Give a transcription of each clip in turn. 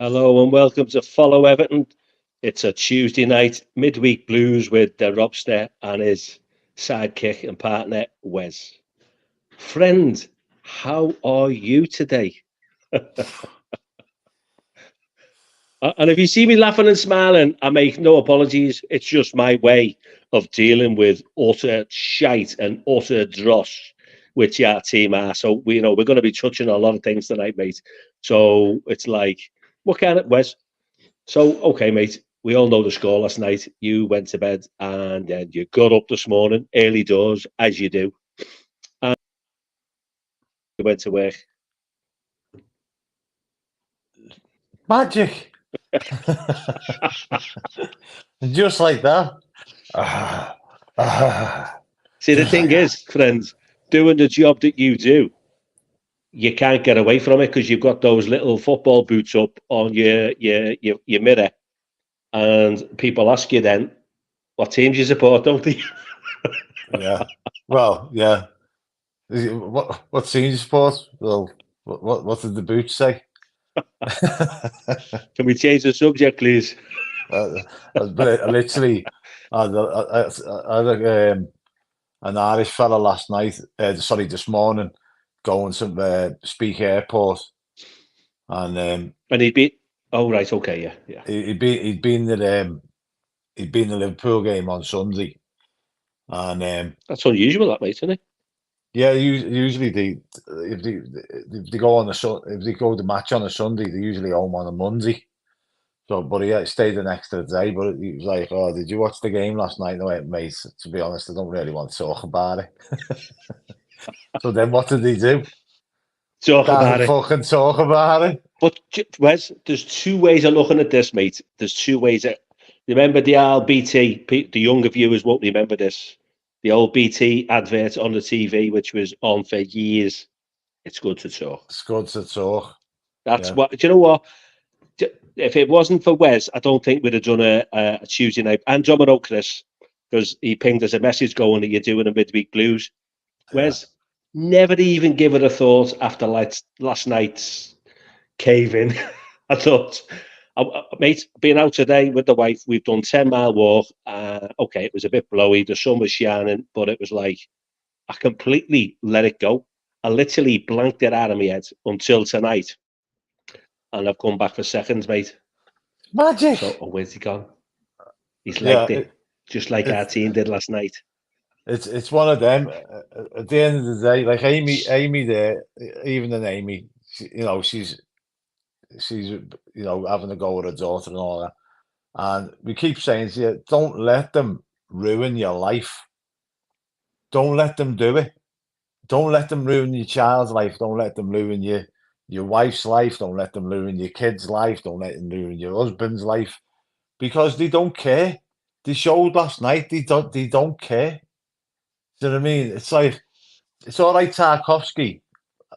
Hello and welcome to Follow Everton. It's a Tuesday night midweek blues with Robster and his sidekick and partner Wez. Friend, how are you today? And if you see me laughing and smiling, I make no apologies. It's just my way of dealing with utter shite and utter dross, which our team are. So we're going to be touching on a lot of things tonight, mate. So it's like, what kind of Wes? So, okay, mate, we all know the score last night. You went to bed and then you got up this morning, early doors, as you do, and you went to work. Magic. Just like that. Ah, See, the just thing like that. is, friends, doing the job that you do, you can't get away from it because you've got those little football boots up on your mirror, and people ask you then, what teams you support, don't they? Yeah. Well, yeah. What team sport? Well, what did the boots say? Can we change the subject, please? But literally, I had an Irish fella last night. Sorry, this morning, going to Speak Airport, and And he'd be, oh, right, okay, yeah. he'd been the Liverpool game on Sunday, and That's unusual, that, mate, isn't it? yeah, usually if they go on if they go the match on a Sunday, they're usually home on a Monday. So, but he stayed an extra day. But he was like, "Oh, did you watch the game last night?" And I went, "Mate, to be honest, I don't really want to talk about it." So then, what did he do? Talk about Can't it. fucking talk about it. But Wes, there's two ways of looking at this, mate. There's two ways. Remember the old BT? The younger viewers won't remember this. The old BT advert on the TV, which was on for years. It's good to talk. It's good to talk. That's Yeah, what. Do you know what? If it wasn't for Wes, I don't think we'd have done a Tuesday night. And John and Chris, because he pinged us a message going that you're doing a midweek blues. yeah, Wes never even give it a thought after last night's cave in. I thought, mate, being out today with the wife, we've done 10-mile walk. Okay, it was a bit blowy, the sun was shining, but it was like I completely let it go. I literally blanked it out of my head until tonight, and I've come back for seconds, mate. So, magic. oh, where's he gone? He's Yeah, liked it, just like our it's team did last night. it's one of them. At the end of the day, like Amy there, even in Amy, she's having a go at her daughter and all that. And we keep saying to you, don't let them ruin your life. Don't let them do it. Don't let them ruin your child's life. Don't let them ruin your wife's life. Don't let them ruin your kid's life. Don't let them ruin your husband's life because they don't care. They showed last night they don't care. Do you know what I mean? It's like it's all right, Tarkovsky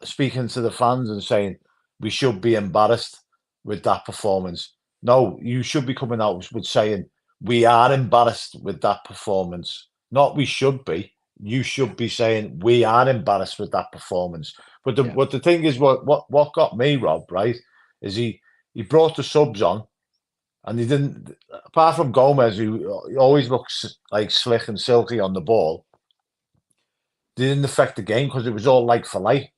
speaking to the fans and saying we should be embarrassed with that performance. No, you should be coming out with saying we are embarrassed with that performance. Not we should be. You should be saying we are embarrassed with that performance. But Yeah. the thing is, what got me, Rob, right, is he brought the subs on and he didn't. Apart from Gomez, who he always looks like slick and silky on the ball, didn't affect the game because it was all like for like.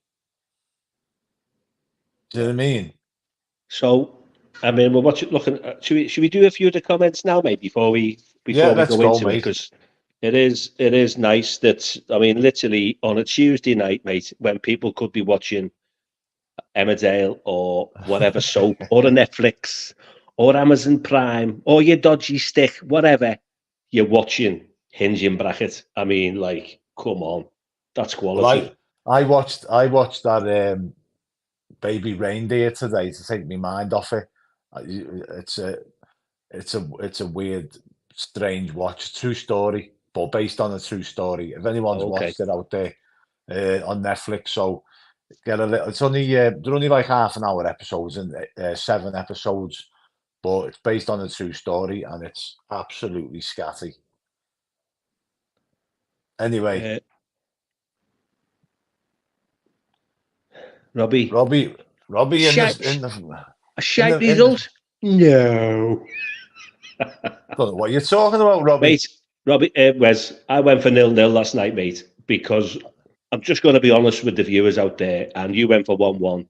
Do you know Yeah. what I mean? So, I mean, we're watching, looking. Should we do a few of the comments now, mate, Yeah, before we let's go go, into it? mate. Because it is nice that, I mean, literally on a Tuesday night, mate, when people could be watching Emmerdale or whatever soap or a Netflix or Amazon Prime or your dodgy stick, whatever, you're watching Hinge in Bracket. I mean, like, come on, that's Well, quality. I watched that baby reindeer today to take my mind off it. It's a weird, strange watch. True story, but based on a true story. If anyone's Oh, okay. watched it out there on Netflix, so get a little. It's only they're only like half an hour episodes and 7 episodes, but it's based on a true story and it's absolutely scatty. Anyway, Uh, Robbie, Robbie in shout, the. A shite result? No. Don't know what you're talking about, Robbie. Mate, Wez, I went for 0-0 last night, mate, because I'm just going to be honest with the viewers out there, and you went for 1-1.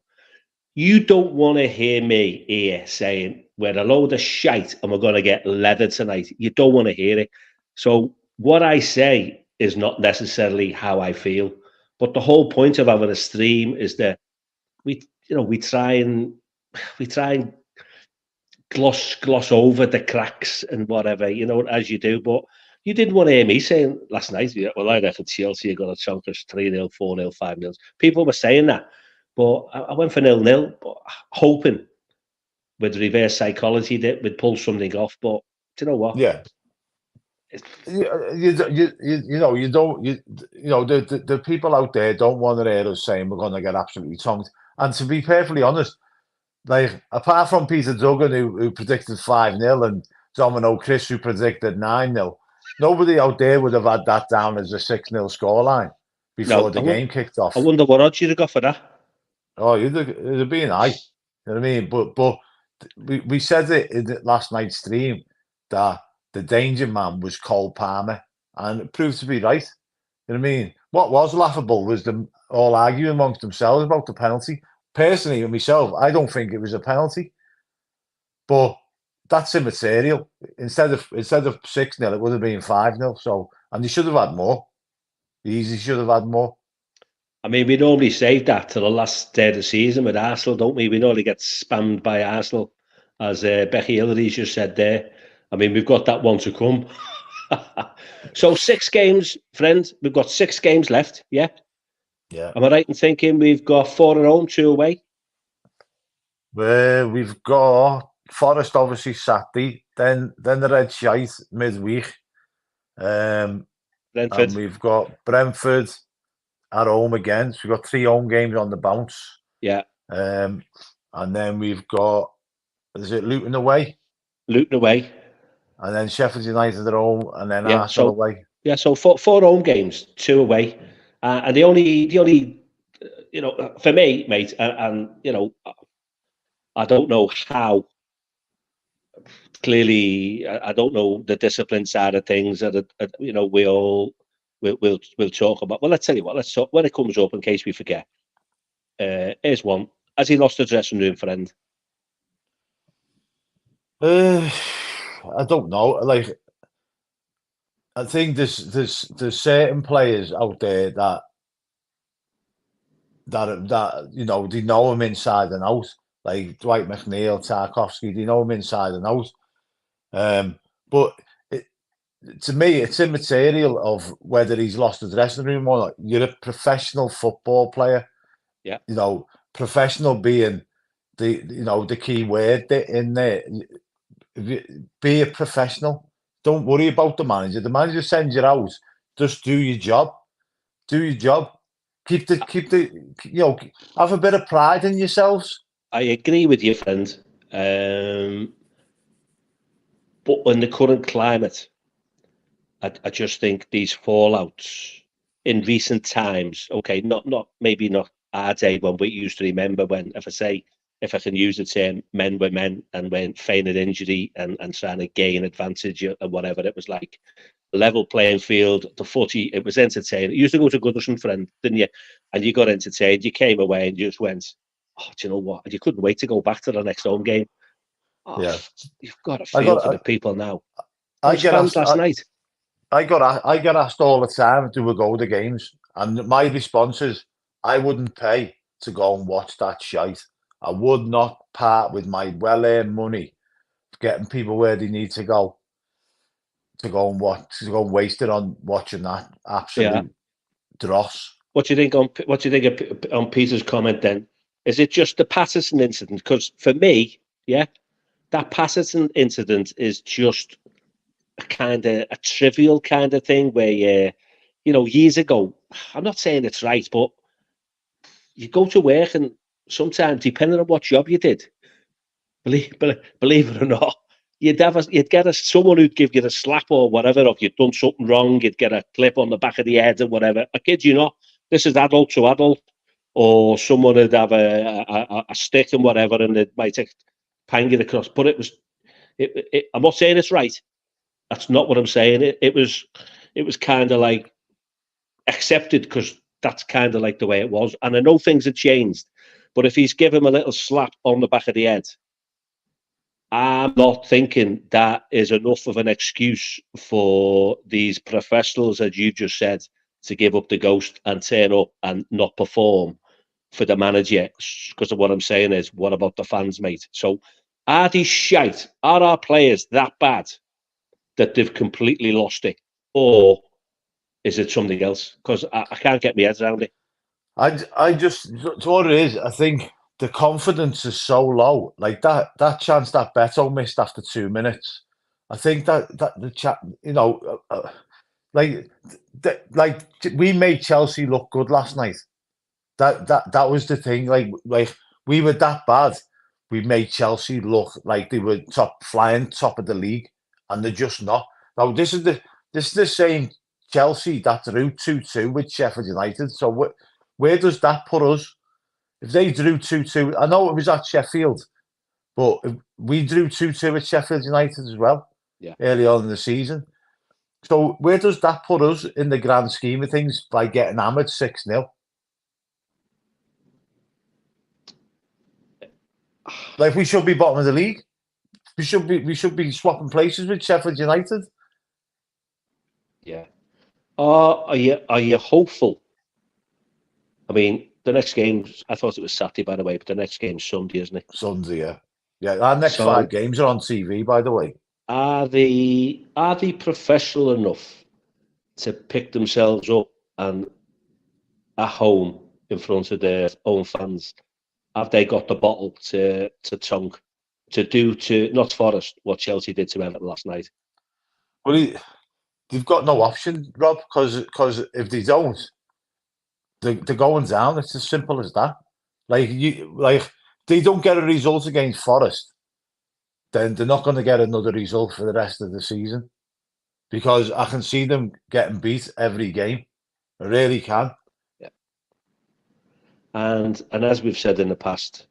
You don't want to hear me here saying we're a load of shite and we're going to get leathered tonight. You don't want to hear it. So what I say is not necessarily how I feel, but the whole point of having a stream is that we try and gloss over the cracks and whatever, as you do. But you didn't want to hear me saying last night, well, I reckon Chelsea are going to chunk us 3-0, 4-0, 5-0. People were saying that. But I went for 0-0, but hoping with reverse psychology that we'd pull something off. But do you know what? Yeah. The people out there don't want to hear us saying we're going to get absolutely tongued. And to be perfectly honest, like apart from Peter Duggan who predicted 5-0 and Domino Chris who predicted 9-0, nobody out there would have had that down as a 6-0 scoreline before the game kicked off. I wonder what odds you'd have got for that. Oh, it'd have been high. You know what I mean? But we said it in the last night's stream that the danger man was Cole Palmer, and it proved to be right. You know what I mean? What was laughable was them all arguing amongst themselves about the penalty. Personally, with myself, I don't think it was a penalty, but that's immaterial. Instead of 6-0, it would have been 5-0. So, and they should have had more. They easily should have had more. I mean, we normally save that to the last day of the season with Arsenal, don't we? We normally get spammed by Arsenal, as Becky Hillary just said there. I mean, we've got that one to come. So 6 games, friends. We've got 6 games left, yeah? Yeah. Am I right in thinking we've got 4 at home, 2 away? We've got Forest, obviously, Saturday. Then the Red Shite midweek. Brentford. And we've got Brentford at home again. So we've got 3 home games on the bounce. Yeah. And then we've got, is it Luton away? Luton away. And then Sheffield United at home, and then Arsenal away. Yeah, so 4 home games, 2 away. And the only, for me, mate, and I don't know how. Clearly, I don't know the discipline side of things that we'll talk about. Well, let's tell you what. Let's talk when it comes up in case we forget. Here's one. Has he lost the dressing room, friend? I don't know. Like, I think there's certain players out there that they know him inside and out. Like Dwight McNeil, Tarkovsky, they know him inside and out. But to me, it's immaterial of whether he's lost the dressing room or not. You're a professional football player. Yeah. Professional being the key word in there. Be a professional. Don't worry about the manager. The manager sends you out. Just do your job. Do your job. Keep the have a bit of pride in yourselves. I agree with you, friend. But in the current climate, I just think these fallouts in recent times, okay, maybe not our day when we used to remember when, if I can use the term, men were men and when feigning injury and trying to gain advantage and whatever, it was like level playing field, the footy, it was entertaining. You used to go to Goodison, friend, didn't you? And you got entertained. You came away and you just went, oh, do you know what? And you couldn't wait to go back to the next home game. Oh, yeah. You've got to feel for the people now. I got asked last night. I get asked all the time, do we go to games? And my response is, I wouldn't pay to go and watch that shite. I would not part with my well-earned money getting people where they need to go and watch, to go and waste it on watching that absolute dross. What do you think on Peter's comment then? Is it just the Patterson incident? Because for me, that Patterson incident is just a trivial kind of thing where, years ago, I'm not saying it's right, but you go to work and sometimes, depending on what job you did, believe it or not, you'd get someone who'd give you a slap or whatever, or if you'd done something wrong, you'd get a clip on the back of the head or whatever. I kid you not, this is adult to adult, or someone would have a stick and whatever, and it might pang it across. But it was. I'm not saying it's right. That's not what I'm saying. It was kind of like accepted because that's kind of like the way it was. And I know things have changed, but if he's given him a little slap on the back of the head, I'm not thinking that is enough of an excuse for these professionals, as you just said, to give up the ghost and turn up and not perform for the manager. Because what I'm saying is, what about the fans, mate? So are these shite? Are our players that bad that they've completely lost it? Or is it something else? Because I can't get my head around it. I just, so what it is, I think the confidence is so low. Like that chance that Beto missed after 2 minutes. I think that the chat, like we made Chelsea look good last night. That was the thing. Like we were that bad. We made Chelsea look like they were flying top of the league, and they're just not. Now this is the same Chelsea that drew 2-2 with Sheffield United. So where does that put us? If they drew 2-2, I know it was at Sheffield, but we drew 2-2 at Sheffield United as well, early on in the season. So where does that put us in the grand scheme of things by getting hammered 6-0? Like we should be bottom of the league. We should be swapping places with Sheffield United. Yeah. Are you hopeful? I mean, the next game, I thought it was Saturday, by the way, but the next game's Sunday, isn't it? Sunday, yeah. Yeah, our next 5 games are on TV, by the way. Are they professional enough to pick themselves up and at home in front of their own fans? Have they got the bottle to tongue to do to not Forest what Chelsea did to Everton last night? Well, they've got no option, Rob, because if they don't, they're going down. It's as simple as that. Like they don't get a result against Forest, then they're not going to get another result for the rest of the season, because I can see them getting beat every game. I really can. Yeah. And as we've said in the past,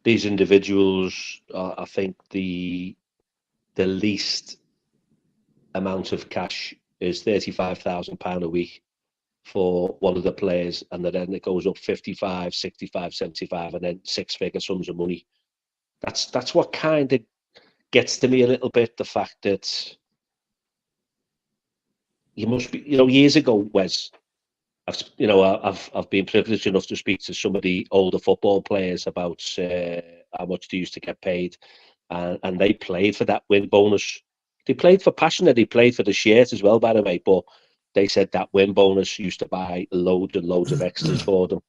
these individuals are, I think, the least amount of cash is £35,000 a week for one of the players, and then it goes up 55, 65, 75, and then 6-figure sums of money. That's what kind of gets to me a little bit, the fact that you must be, years ago, Wes, I've been privileged enough to speak to some of the older football players about how much they used to get paid, and they played for that win bonus. They played for passion, and they played for the shirt as well, by the way, but they said that win bonus used to buy loads and loads of extras for them.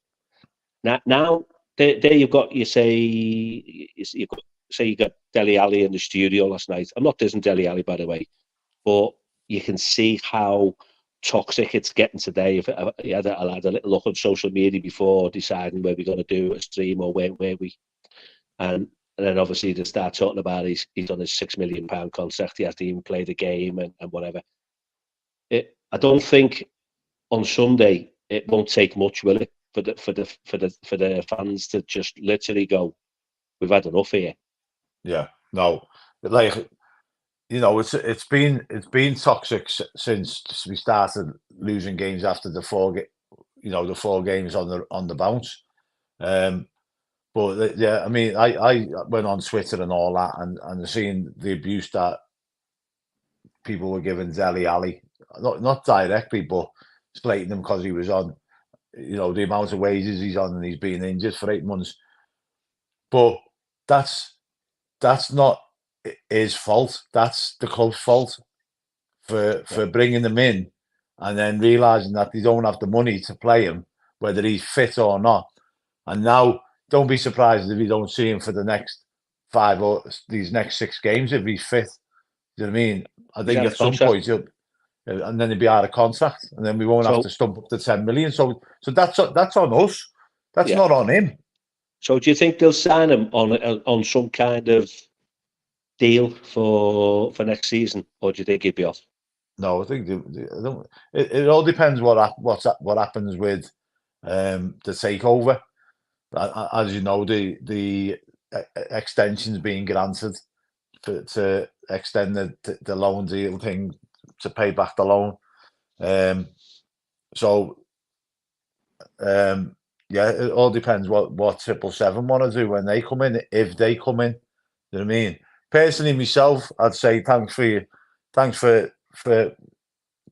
Now there you've got, you got Dele Alli in the studio last night. I'm not dissing Dele Alli, by the way, but you can see how toxic it's getting today. If I'll had a little look on social media before deciding where we're going to do a stream or where we, and then obviously they start talking about he's on his £6 million contract. He hasn't even played a game and whatever. I don't think on Sunday it won't take much, will it, for the fans to just literally go, we've had enough here. Yeah, no, like it's been toxic since we started losing games after the 4 games on the bounce. But yeah, I mean, I went on Twitter and all that, and seeing the abuse that people were giving Dele Alli, not directly, but slating him because he was on, the amount of wages he's on, and he's been injured for 8 months. But that's not his fault. That's the club's fault for bringing them in, and then realizing that they don't have the money to play him, whether he's fit or not. And now, don't be surprised if you don't see him for the next 5 or these next 6 games if he's fit. Do you know what I mean? I think at some point and then he'll be out of contract, and then we won't have to stump up to 10 million. So that's on us. That's not on him. So do you think they'll sign him on some kind of deal for next season, or do you think he'll be off? No, I think it all depends what happens with the takeover. As you know, the extensions being granted to extend the loan deal thing to pay back the loan. Yeah, it all depends what 777 want to do when they come in, if they come in. You know what I mean? Personally, myself, I'd say thanks for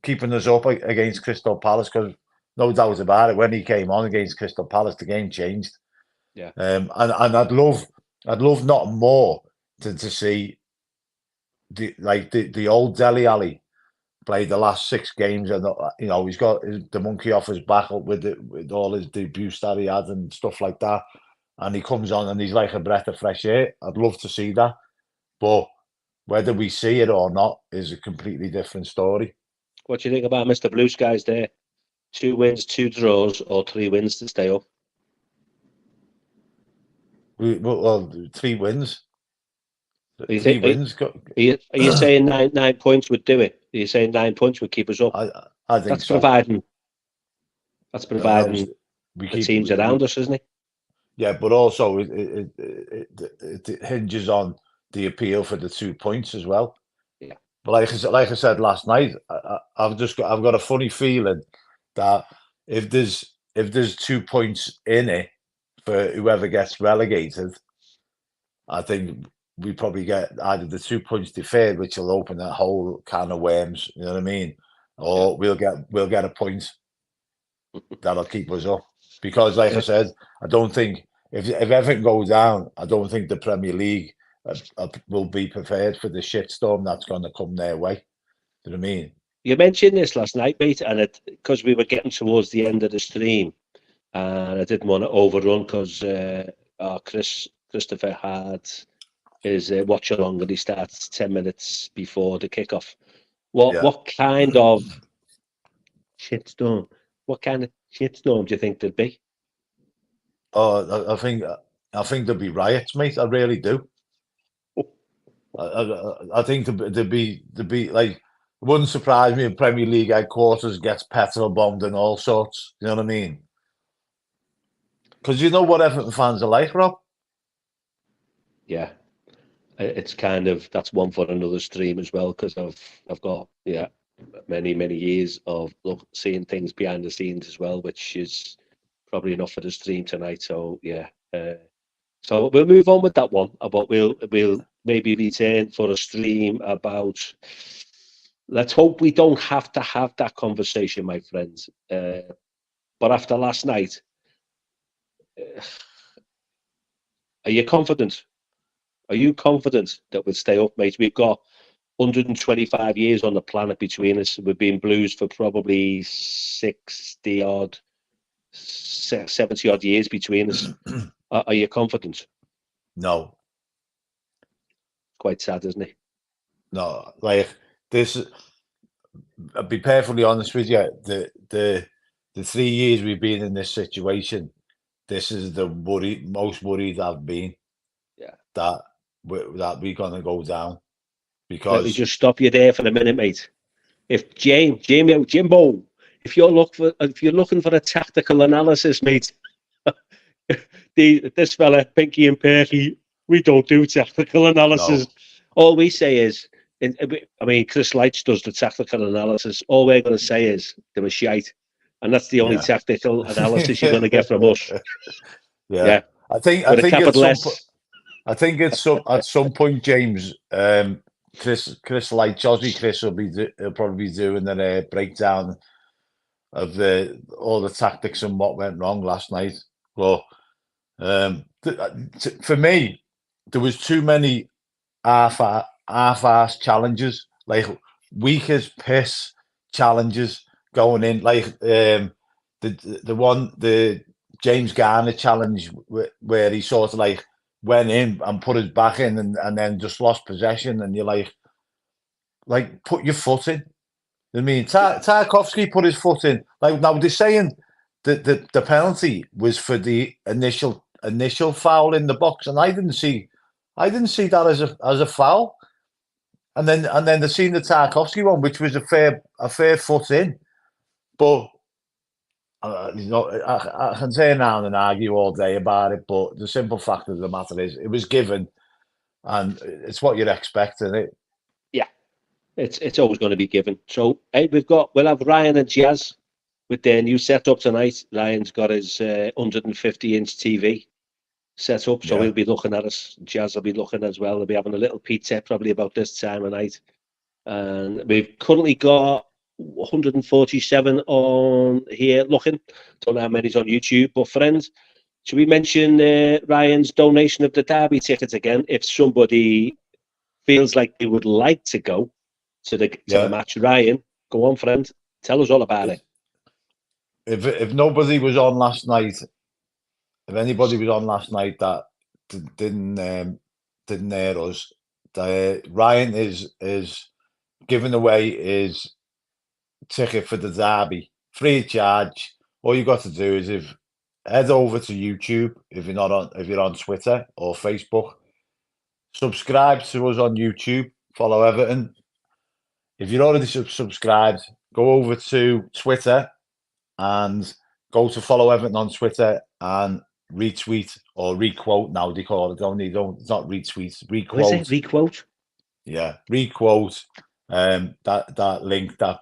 keeping us up against Crystal Palace, because no doubt about it, when he came on against Crystal Palace, the game changed. Yeah. And I'd love not more to see the old Dele Alli played the last 6 games, and he's got the monkey off his back with all his debuts that he had and stuff like that, and he comes on and he's like a breath of fresh air. I'd love to see that, but whether we see it or not is a completely different story. What do you think about Mr. Blue Skies there? 2 wins, 2 draws, or 3 wins to stay up? Well, 3 wins. Are you saying 9 points would do it? Are you saying 9 points would keep us up? I think that's so. Providing we the teams around us, isn't it? Yeah, but also it hinges on the appeal for the 2 points as well. Yeah. But like I said last night, I've got a funny feeling that if there's 2 points in it for whoever gets relegated, I think we probably get either the 2 points deferred, which will open that whole can of worms. You know what I mean? Or we'll get a point that'll keep us up. Because, like I said, I don't think if everything goes down, I don't think the Premier League will be prepared for the shitstorm that's going to come their way. Do you know what I mean? You mentioned this last night, mate, and because we were getting towards the end of the stream, and I didn't want to overrun because Christopher had his watch along, and he starts 10 minutes before the kickoff. What kind of shitstorm? What kind of shitstorm do you think there'd be? Oh, I think there'd be riots, mate. I really do. I think there'd be like, it wouldn't surprise me if Premier League headquarters gets petrol bombed and all sorts. You know what I mean? Because you know what Everton fans are like, Rob. Yeah, it's kind of, that's one for another stream as well, because I've got many years of seeing things behind the scenes as well, which is probably enough for the stream tonight. So yeah, so we'll move on with that one. But we'll maybe return for a stream about. Let's hope we don't have to have that conversation, my friends. But after last night, are you confident? Are you confident that we'll stay up, mate? We've got 125 years on the planet between us. We've been Blues for probably 70 odd years between us. Are you confident? No. Quite sad, isn't it? No, like this. I'll be perfectly honest with you. The 3 years we've been in this situation, this is the most worried I've been. Yeah. That we're gonna go down. Because let me just stop you there for a minute, mate. If Jimbo, if you're looking for a tactical analysis, mate, this fella Pinky and Perky, we don't do tactical analysis. No. All we say is, I mean, Chris Leitch does the tactical analysis. All we're going to say is they were shite, and that's the only tactical analysis you're going to get from us. Yeah. I think at some point, James, Chris Leitch, Aussie Chris will probably be doing a breakdown of all the tactics and what went wrong last night. But for me, there was too many half-ass challenges, like weak as piss challenges going in, like the James Garner challenge where he sort of like went in and put his back in and then just lost possession, and you're like put your foot in. I mean, Tarkowski put his foot in. Like, now they're saying that the penalty was for the initial foul in the box, and I didn't see that as a foul. And then they're seeing the Tarkowski one, which was a fair foot in. But You know, I can turn around and argue all day about it, but the simple fact of the matter is, it was given, and it's what you'd expect, isn't it? Yeah, it's always going to be given. So hey, we'll have Ryan and Jazz with their new setup tonight. Ryan's got his 150-inch TV set up, so Yeah. he'll be looking at us. Jazz will be looking as well. They'll be having a little pizza probably about this time of night. And we've currently got 147 on here looking. Don't know how many's on YouTube, but friends, should we mention Ryan's donation of the Derby tickets again? If somebody feels like they would like to go to the match, Ryan, go on, friend, tell us all about it. If nobody was on last night, if anybody was on last night that didn't hear us, Ryan is giving away his ticket for the Derby free of charge. All you got to do is head over to YouTube if you're on Twitter or Facebook. Subscribe to us on YouTube. Follow Everton. If you're already subscribed, go over to Twitter and go to Follow Everton on Twitter and retweet or requote. Now they call it. It's not retweet. Requote. What is it? Requote. Yeah, requote. That link that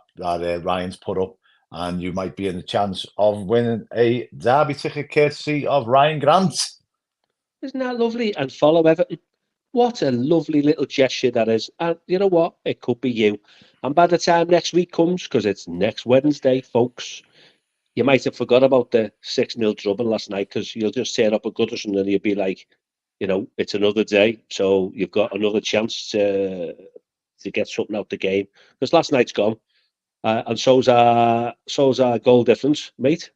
Ryan's put up, and you might be in the chance of winning a Derby ticket courtesy of Ryan Grant. Isn't that lovely? And follow Everton. What a lovely little gesture that is. And you know what? It could be you. And by the time next week comes, because it's next Wednesday, folks, you might have forgot about the 6-0 drubbing last night because you'll just turn up at Goodison and you'll be like, you know, it's another day. So you've got another chance to get something out the game. Because last night's gone. And so's our goal difference, mate.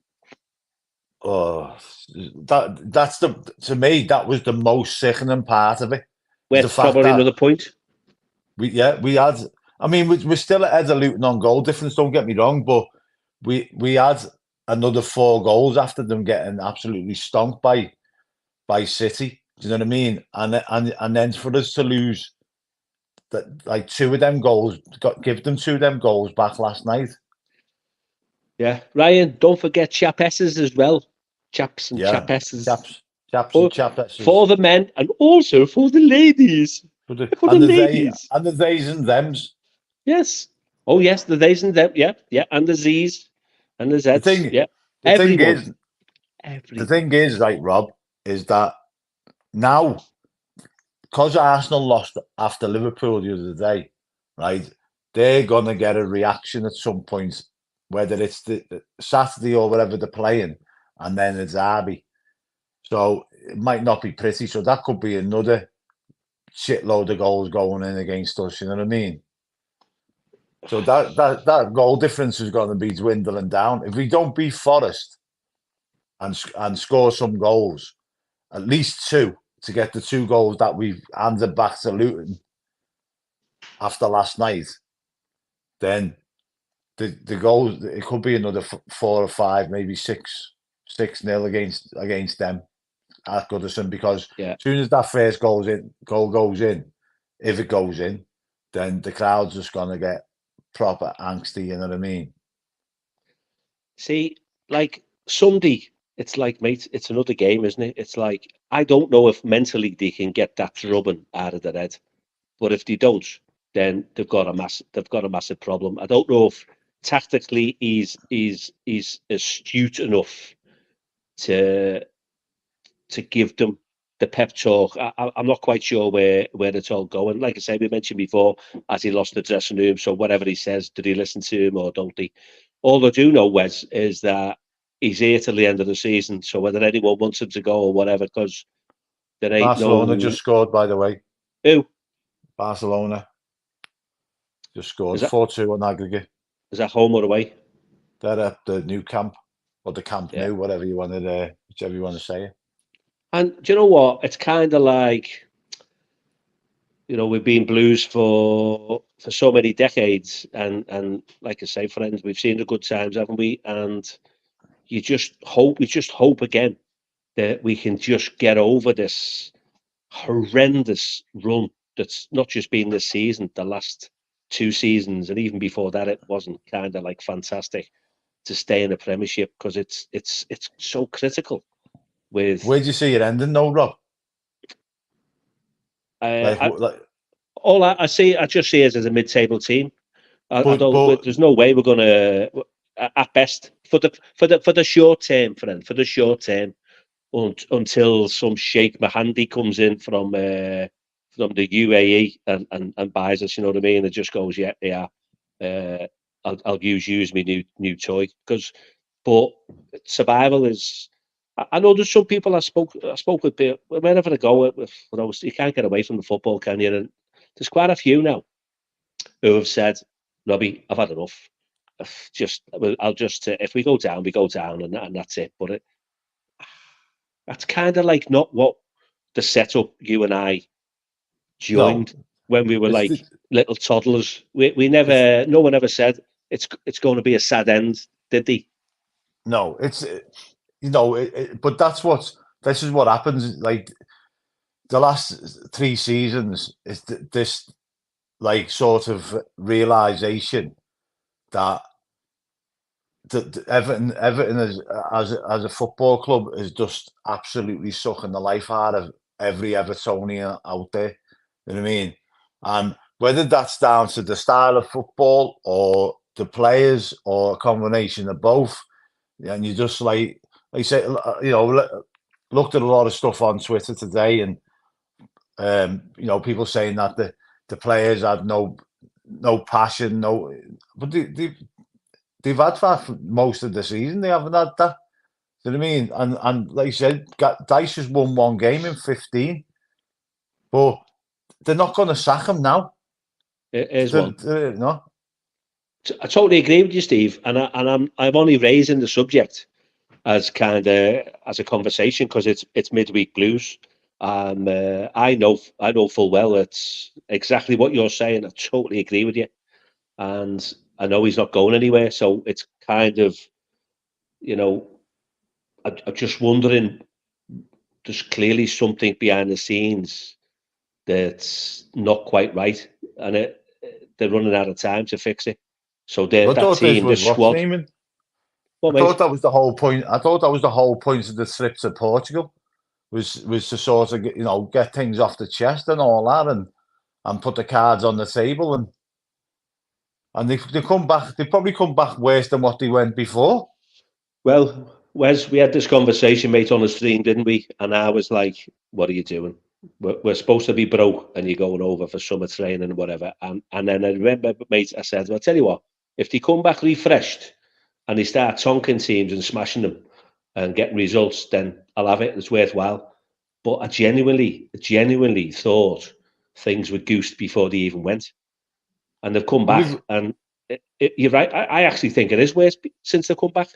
Oh, to me, that was the most sickening part of it. We're probably another point. We had. I mean, we're still ahead of Luton on goal difference. Don't get me wrong, but we had another 4 goals after them getting absolutely stomped by City. Do you know what I mean? And then for us to lose that, like 2 of them goals, give them 2 of them goals back last night. Yeah, Ryan, don't forget Chapesses as well. Chaps and Chapesses. Chaps and Chapesses. For the men and also for the ladies. For the ladies. And the theys and thems. Yes. Oh, yes, the theys and them. Yeah, yeah. And the Z's and the Z's. The thing is, right, Rob, is that now, because Arsenal lost after Liverpool the other day, right, they're going to get a reaction at some point, whether it's the Saturday or whatever they're playing, and then it's Derby. So it might not be pretty. So that could be another shitload of goals going in against us. You know what I mean? So that goal difference is going to be dwindling down. If we don't beat Forest and score some goals, at least 2, to get the 2 goals that we've handed back to Luton after last night, then the goals, it could be another 4 or 5, maybe 6-0 against them at Goodison, because as soon as that first goal goes in, if it goes in, then the crowd's just going to get proper angsty, you know what I mean? See, like Sunday, it's like, mate, it's another game, isn't it? It's like, I don't know if mentally they can get that drubbing out of their head, but if they don't, then they've got a massive problem. I don't know if tactically he's astute enough to give them the pep talk. I'm not quite sure where it's all going. Like I said, we mentioned before, as he lost the dressing room, so whatever he says, do they listen to him or don't they? All I do know, Wes, is that he's here till the end of the season. So whether anyone wants him to go or whatever, because there ain't Barcelona just scored, by the way. Who? Barcelona just scored 4-2 on aggregate. Is that home or away? They're at the new camp, or the Camp Nou, whatever you want to, whichever you want to say it. And do you know what? It's kind of like, you know, we've been Blues for so many decades, and like I say, friends, we've seen the good times, haven't we? And we just hope again that we can just get over this horrendous run that's not just been this season, the last 2 seasons, and even before that, it wasn't kind of like fantastic. to stay in the Premiership because it's so critical. Where do you see it ending, though, Rob? I just see it as a mid-table team. I don't. There's no way we're going to, at best, for the short term, friend, for the short term, until some Sheikh Mahandi comes in from the UAE and buys us. You know what I mean? It just goes, yeah. I'll use you as my new toy but survival is. I know there's some people I spoke with wherever I go you can't get away from the football, can you? And there's quite a few now who have said, Robbie, I've had enough. I'll just if we go down, and that's it. But that's kind of like not what the setup you and I joined when we were like little toddlers. We never, no one ever said it's going to be a sad end, did they? No, it's but this is what happens. Like the last 3 seasons is this like sort of realization that Everton as a football club is just absolutely sucking the life out of every Evertonian out there. You know what I mean? And whether that's down to the style of football or the players or a combination of both, and you just like I say, looked at a lot of stuff on Twitter today, and people saying that the players had no passion, but they've had that for most of the season. They haven't had that. Do you know what I mean? And like you said, Dyche has won 1 game in 15, but they're not going to sack him now. It is one. No. I totally agree with you, Steve, and I'm only raising the subject as kind of as a conversation because it's midweek blues. I know full well it's exactly what you're saying. I totally agree with you, and I know he's not going anywhere. So it's kind of, I'm just wondering. There's clearly something behind the scenes that's not quite right, and they're running out of time to fix it. So that team, the squad. I thought that was the whole point. I thought that was the whole point of the trip to Portugal, was to sort of get things off the chest and all that, and put the cards on the table, and they come back. They probably come back worse than what they went before. Well, Wes, we had this conversation, mate, on the stream, didn't we? And I was like, "What are you doing? We're supposed to be broke, and you're going over for summer training and whatever." And then I remember, mate, I said, "Well, I'll tell you what. If they come back refreshed and they start tonking teams and smashing them and getting results, then I'll have it. It's worthwhile." But I genuinely thought things were goosed before they even went, and they've come back. And you're right. I actually think it is worse since they've come back.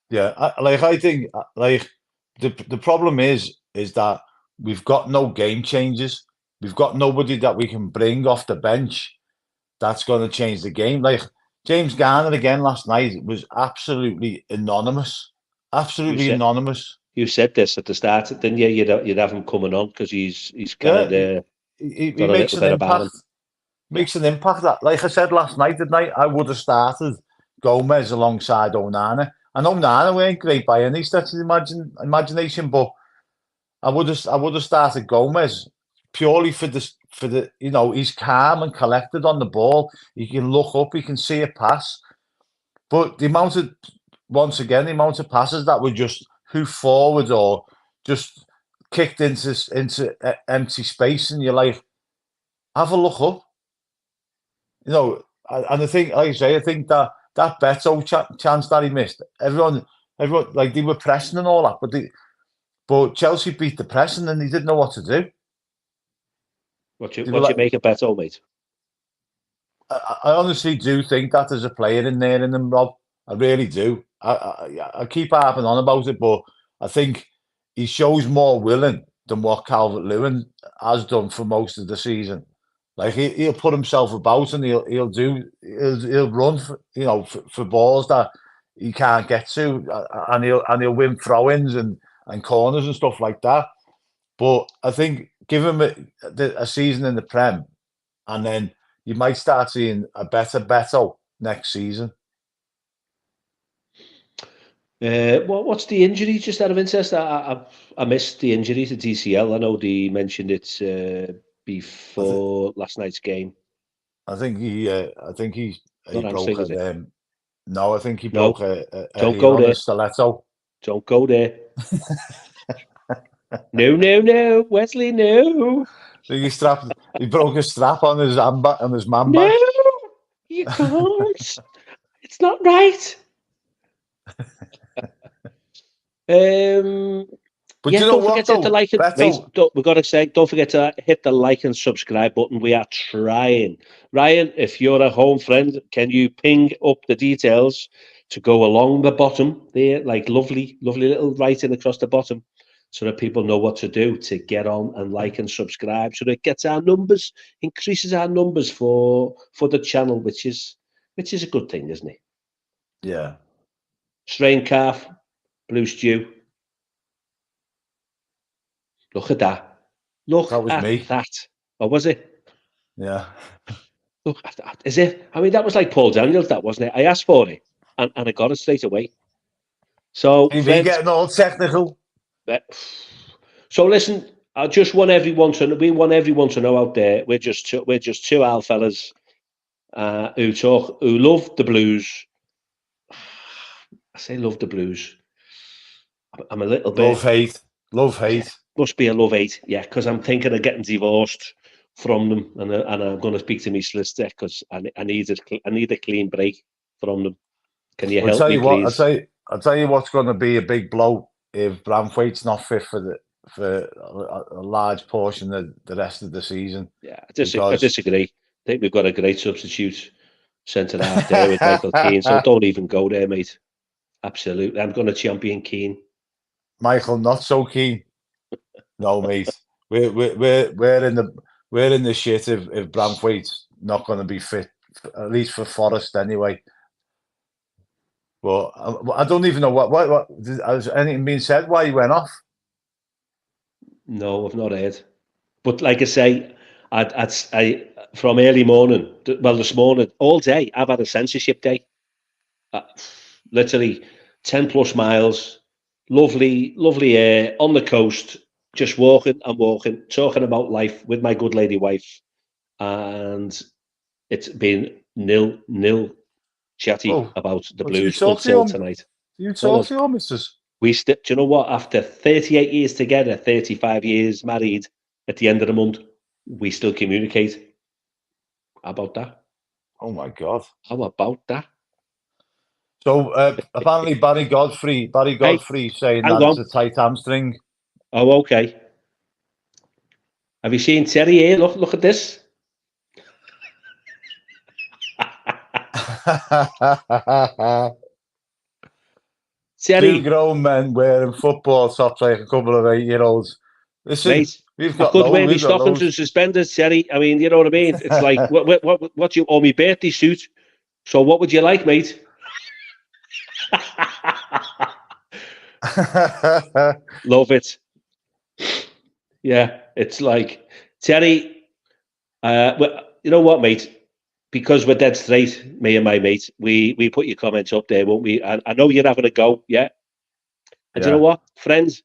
Yeah, I think the problem is that we've got no game changers. We've got nobody that we can bring off the bench that's going to change the game. Like James Garner again last night was absolutely anonymous. Absolutely anonymous. You said this at the start, didn't you? You'd have him coming on because he's kind of he makes an impact. Makes an impact. That, like I said last night, I would have started Gomez alongside Onana. And Onana weren't great by any stretch of the imagination, but I would have started Gomez purely for the he's calm and collected on the ball. He can look up, he can see a pass, but the amount of passes that were just hoof forward or just kicked into empty space, and you're like, have a look up, and I think, like I say, I think that Beto chance that he missed, everyone like they were pressing and all that, but Chelsea beat the pressing and they didn't know what to do. What you make of Beto, mate? I honestly do think that there's a player in there in them, Rob. I really do. I keep harping on about it, but I think he shows more willing than what Calvert-Lewin has done for most of the season. Like he'll put himself about and he'll run for balls that he can't get to, and he'll win throw-ins and corners and stuff like that. But I think give him a season in the Prem, and then you might start seeing a better Beto next season. What's the injury? Just out of interest, I missed the injury to DCL. I know they mentioned it before last night's game. I think he Not broke hamstring, is it. it? No, I think he broke No, a don't heel go on there. his stiletto. Don't go there. No, Wesley, no. He broke a strap on his man No, bag. you can't. It's not right. But Yeah, you know don't what forget to hit the though, like and mate. Beto? We got to say, don't forget to hit the like and subscribe button. We are trying. Ryan, if you're a home friend, can you ping up the details to go along the bottom there, like lovely little writing across the bottom, so that people know what to do to get on and like and subscribe, so that it gets our numbers, increases our numbers for the channel, which is a good thing, isn't it? Yeah, Strained calf, blue stew. Look at that. Look that was at me. that. Or was it? Yeah. Look at that. Is it? I mean, that was like Paul Daniels, that wasn't it? I asked for it and I got it straight away. So, TV friends, getting all technical. uh, so listen, I just want everyone to know, we want everyone to know out there, we're just two old fellas who love the blues. I say love the blues. I'm a little Love, bit, hate. Love, yeah, hate. must be a love hate, yeah, because I'm thinking of getting divorced from them, and I'm going to speak to my solicitor because I need a clean break from them. Can you I'll help tell me, you what. please? I'll tell you what's going to be a big blow if Branthwaite's not fit for a large portion of the rest of the season. Yeah, I Because disagree. I think we've got a great substitute centre half there with Michael Keane, so don't even go there, mate. Absolutely, I'm going to champion Keane. Michael not so keen. No, mate. We're in the shit if Branthwaite's not going to be fit, at least for Forest anyway. But I don't even know what has anything been said why he went off. No, I've not heard. But like I say, I from early morning, well, this morning, all day, I've had a censorship day. Uh, Literally 10 plus miles, lovely air on the coast, just walking and walking, talking about life with my good lady wife. And it's been nil chatty Oh, about the well, do you Blues talk to until your tonight. No, no. talk to your missus? Do you know what? After 38 years together, 35 years married, at the end of the month, we still communicate. How about that? Oh my God. How about that? So apparently Barry Hey, Godfrey saying hang that it's on. a tight hamstring. Oh, okay. Have you seen Terry here? Look at this. Two Terry, grown men wearing football socks like a couple of 8-year-olds. Listen, mate, I could wear my stockings and suspenders, Terry. I mean, you know what I mean? It's like, what do you owe me birthday suit? So what would you like, mate? Love it. Yeah, it's like, Terry, you know what, mate? Because we're dead straight, me and my mate, we put your comments up there, won't we? I know you're having a go, yeah. And you know Yeah, what, friends?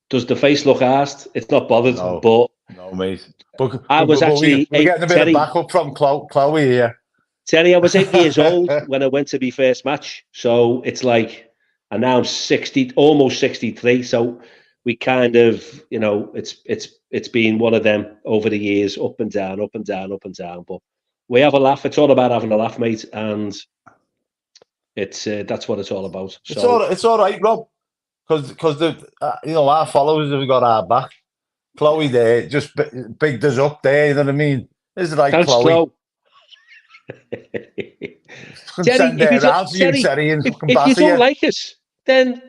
Does the face look arsed? It's not bothered, no, but no, mate. But I was actually we're getting a bit of Terry. backup from Chloe here. Terry, I was 8 years old when I went to my first match, so it's like, and now I'm 60, almost 63. So we kind of, it's been one of them over the years, up and down, up and down, up and down. But we have a laugh. It's all about having a laugh, mate, and it's that's what it's all about. So It's all right, Rob, because the our followers have got our back. Chloe there just bigged us up there. You know what I mean? This is like thanks, Chloe. Chloe. Can Terry, send her around to you, Terry, Terry, and fucking if you batter don't you. like us, then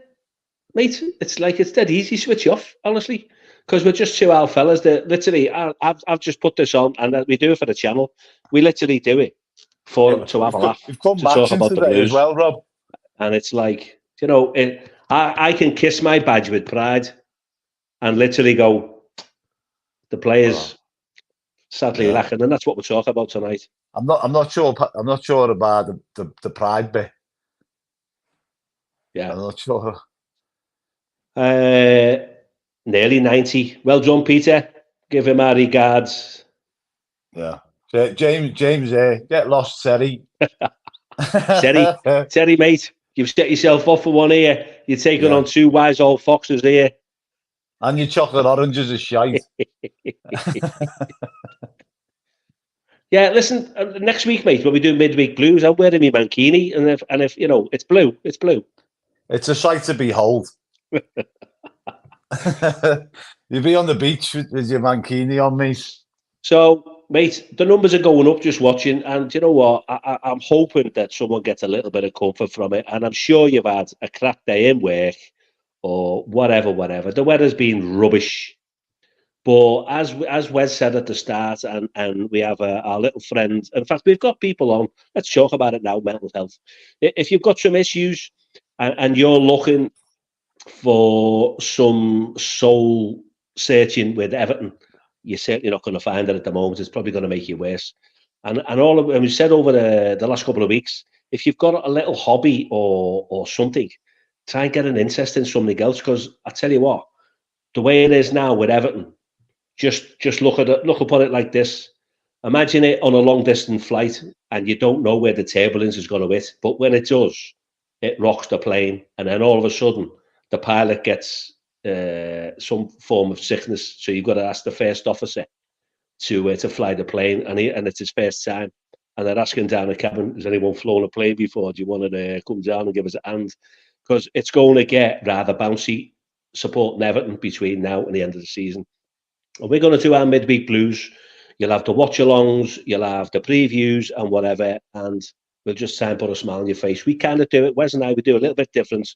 mate, it's like it's dead easy switch off, honestly, because we're just two old fellas that literally I've just put this on and we do it for the channel. We literally do it Yeah, to have a laugh, we've come to back talk since about the today as Blues, well, Rob. and it's like I can kiss my badge with pride and literally go, the Oh, players sadly yeah. lacking, and that's what we're talking about tonight. I'm not sure about the pride bit. Yeah. I'm not sure. Nearly 90. Well done, Peter. Give him our regards. Yeah. James, get lost, Terry. Terry, mate, you've set yourself up for one here. You're taking on two wise old foxes here. And your chocolate oranges are shite. Yeah, listen, next week, mate, when we do midweek blues, I'm wearing my mankini, and if you know, it's blue, it's blue. It's a sight to behold. You'll be on the beach with your mankini on, mate. So, mate, the numbers are going up just watching, and you know what? I'm hoping that someone gets a little bit of comfort from it, and I'm sure you've had a crap day in work or whatever. The weather's been rubbish. But as Wes said at the start, and we have our little friend. In fact, we've got people on. Let's talk about it now. Mental health. If you've got some issues and you're looking for some soul searching with Everton, you're certainly not going to find it at the moment. It's probably going to make you worse. And we said over the last couple of weeks, if you've got a little hobby or something, try and get an interest in something else. Because I tell you what, the way it is now with Everton. Just look upon it like this. Imagine it on a long distance flight and you don't know where the turbulence is going to hit. But when it does, it rocks the plane. And then all of a sudden, the pilot gets some form of sickness. So you've got to ask the first officer to fly the plane. And it's his first time. And they're asking down the cabin, has anyone flown a plane before? Do you want to come down and give us a hand? Because it's going to get rather bouncy supporting Everton between now and the end of the season. And we're going to do our midweek blues. You'll have the watch-alongs, you'll have the previews and whatever, and we'll just try and put a smile on your face. We kind of do it, Wes and I, we do a little bit different.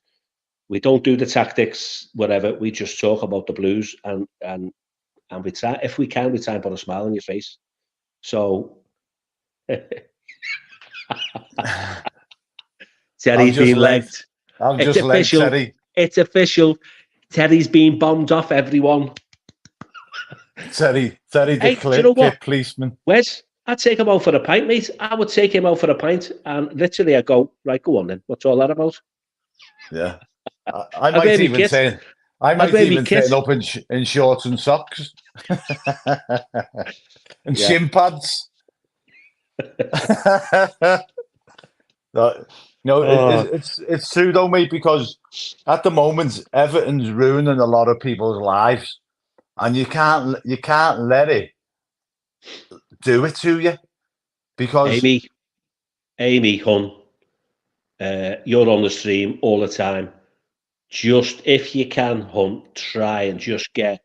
We don't do the tactics, whatever. We just talk about the blues, and we try, if we can, we try and put a smile on your face. So, Terry's been legged. It's official. Terry. It's official. Terry's been bombed off, everyone. Terry, the kid policeman. Wes, I'd take him out for a pint, mate. I would take him out for a pint, and literally I go, right, go on then. What's all that about? Yeah. I might even turn up in shorts and socks. And shin pads. It's true though, mate, because at the moment Everton's ruining a lot of people's lives. And you can't let it do it to you, because Amy, hun, you're on the stream all the time. Just if you can, hun, try and just get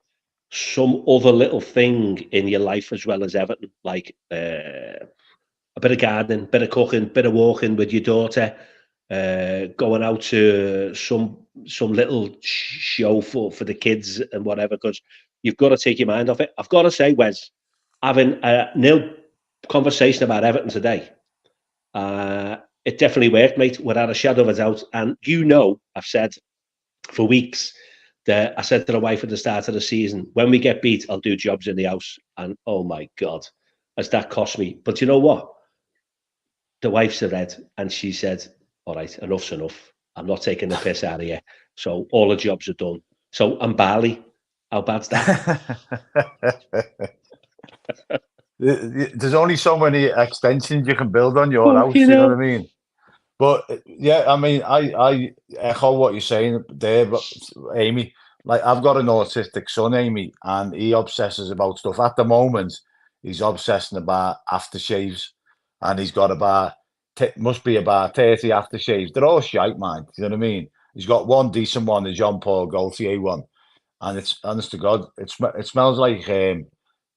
some other little thing in your life as well as Everton, like a bit of gardening, bit of cooking, bit of walking with your daughter, going out to some little show for the kids and whatever, because you've got to take your mind off it. I've got to say, Wes, having a nil conversation about Everton today, it definitely worked, mate, without a shadow of a doubt. And I've said for weeks that I said to the wife at the start of the season, when we get beat, I'll do jobs in the house. And oh my God, has that cost me? But you know what? The wife's a red, and she said, all right, enough's enough. I'm not taking the piss out of you. So all the jobs are done. So I'm Bali. How bad's that? There's only so many extensions you can build on your house, you know what I mean? But yeah, I mean, I echo what you're saying there, but Amy, like, I've got an autistic son, Amy, and he obsesses about stuff. At the moment, he's obsessing about aftershaves, and he's got must be about 30 aftershaves. They're all shite, man. You know what I mean? He's got one decent one, the Jean-Paul Gaultier one, and it's, honest to God, it smells like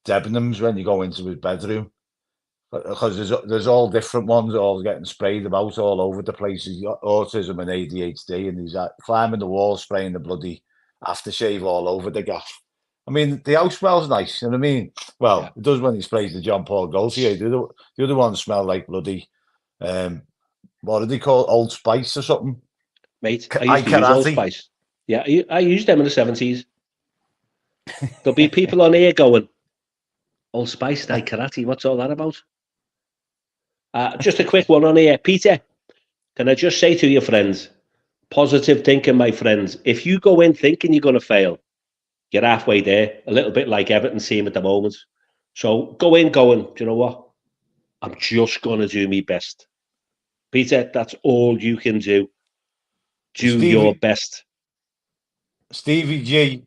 Debenhams when you go into his bedroom. Because there's all different ones all getting sprayed about all over the place. He's got autism and ADHD, and he's climbing the wall, spraying the bloody aftershave all over the gaff. I mean, the house smells nice, you know what I mean? Well, It does when he sprays the Jean-Paul Gaultier. The other ones smell like bloody, what do they call, Old Spice or something? Mate, I used to use Old Spice. Yeah, I used them in the 70s. There'll be people on here going, Old Spice, night karate, what's all that about? Just a quick one on here. Peter, can I just say to your friends, Positive thinking, my friends. If you go in thinking you're going to fail, you're halfway there. A little bit like Everton team at the moment. So go in going, do you know what? I'm just going to do my best. Peter, that's all you can do. Do your best. Stevie G.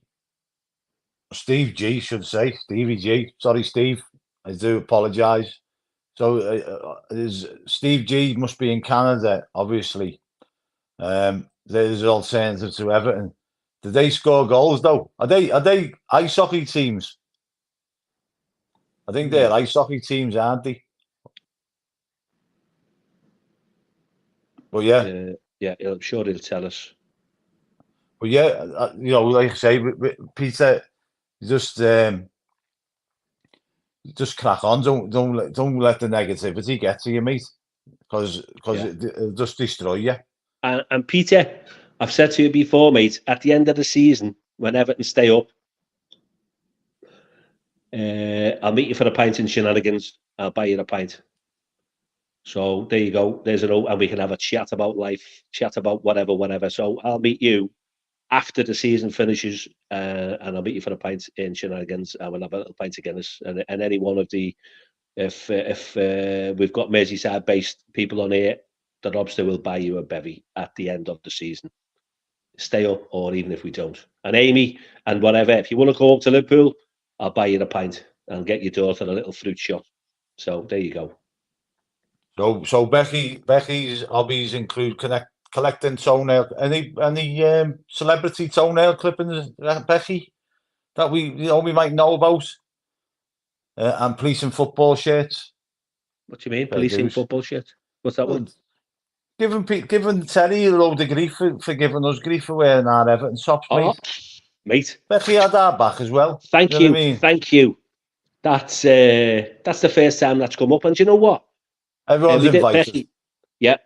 Steve G should say. Stevie G. Sorry, Steve. I do apologise. So Steve G must be in Canada, obviously. There's alternative to Everton. Did they score goals though? Are they ice hockey teams? I think they're ice hockey teams, aren't they? But yeah, I'm sure he'll tell us. But yeah, like I say, Peter, just crack on. Don't let the negativity get to you, mate, because it'll just destroy you. And Peter, I've said to you before, mate, at the end of the season, when Everton stay up, I'll meet you for a pint in Shenanigans. I'll buy you a pint. So there you go. There's an and we can have a chat about life, chat about whatever. So I'll meet you after the season finishes, and I'll meet you for a pint in Shenanigans, and we'll have a little pint of Guinness. And any one of the, if we've got Merseyside-based people on here, the Robster will buy you a bevy at the end of the season. Stay up, or even if we don't. And Amy, and whatever, if you want to go up to Liverpool, I'll buy you a pint and get your daughter a little fruit shot. So there you go. So Becky's hobbies include collecting toenail. Any celebrity toenail clippings, Becky, that we might know about, and policing football shirts. What do you mean, policing football shit? What's that one? Giving Terry a load of grief for giving us grief for wearing our Everton socks, mate. Becky had our back as well. Thank you. Thank you. That's the first time that's come up, and do you know what? Everyone's invited. Becky, yeah,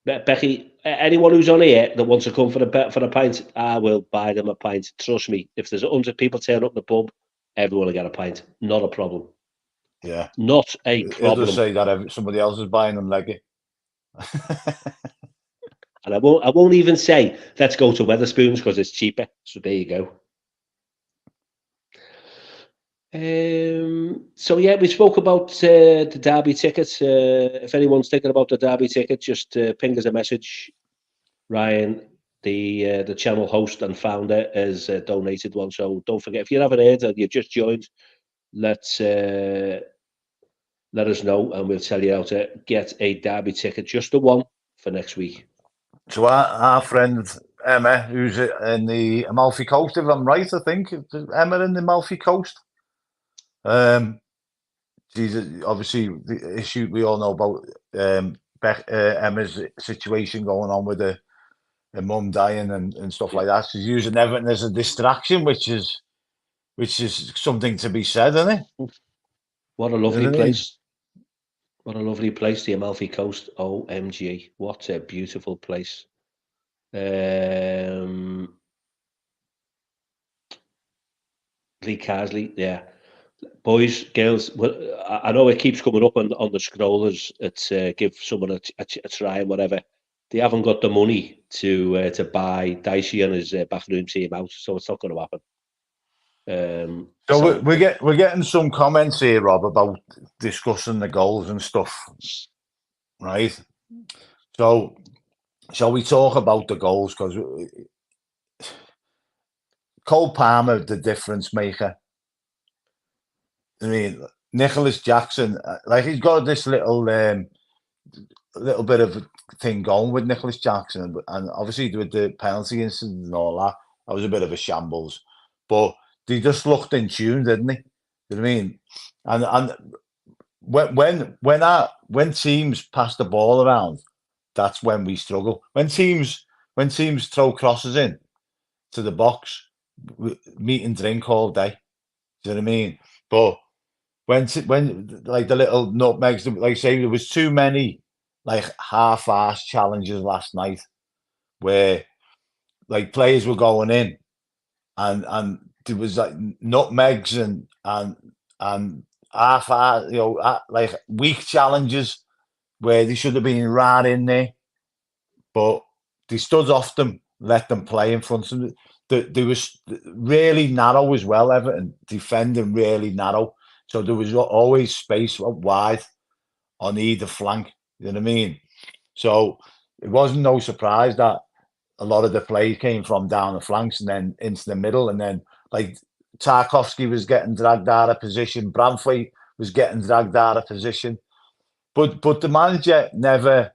Becky. Anyone who's on here that wants to come for a pint, I will buy them a pint. Trust me. If there's 100 people turn up in the pub, everyone will get a pint. Not a problem. Yeah, not a problem. He'll just say that somebody else is buying them, leggy. And I won't even say let's go to Wetherspoons because it's cheaper. So there you go. So yeah, we spoke about the Derby tickets. If anyone's thinking about the Derby ticket, just ping us a message. Ryan, the channel host and founder, has donated one. So don't forget, if you haven't heard and you've just joined, let us know and we'll tell you how to get a Derby ticket, just the one, for next week. So our friend Emma, who's in the Amalfi Coast, if I'm right, I think Emma in the Amalfi Coast. She's obviously the issue we all know about. Emma's situation going on with her mum dying and stuff like that. She's using Everton as a distraction, which is something to be said, isn't it? What a lovely place. What a lovely place, the Amalfi Coast. OMG, what a beautiful place. Lee Carsley, yeah. Boys, girls, I know it keeps coming up on the scrollers. It's give someone a try and whatever. They haven't got the money to buy Dyche and his backroom team out, so it's not going to happen. So we're getting some comments here, Rob, about discussing the goals and stuff, right? So shall we talk about the goals? Because Cole Palmer, the difference maker. I mean, Nicholas Jackson, like he's got this little bit of a thing going with Nicholas Jackson, and obviously with the penalty incident and all that, that was a bit of a shambles. But they just looked in tune, didn't they? You know what I mean? And when teams pass the ball around, that's when we struggle. When teams throw crosses in to the box, we meet and drink all day. Do you know what I mean? But when like the little nutmegs, like say there was too many like half-assed challenges last night where like players were going in and there was like nutmegs and half-assed, like weak challenges where they should have been right in there. But they stood off them, let them play in front of them. They was really narrow as well, Everton, defending really narrow. So there was always space wide on either flank. You know what I mean? So it wasn't no surprise that a lot of the play came from down the flanks and then into the middle. And then, like, Tarkowski was getting dragged out of position. Branthwaite was getting dragged out of position. But the manager never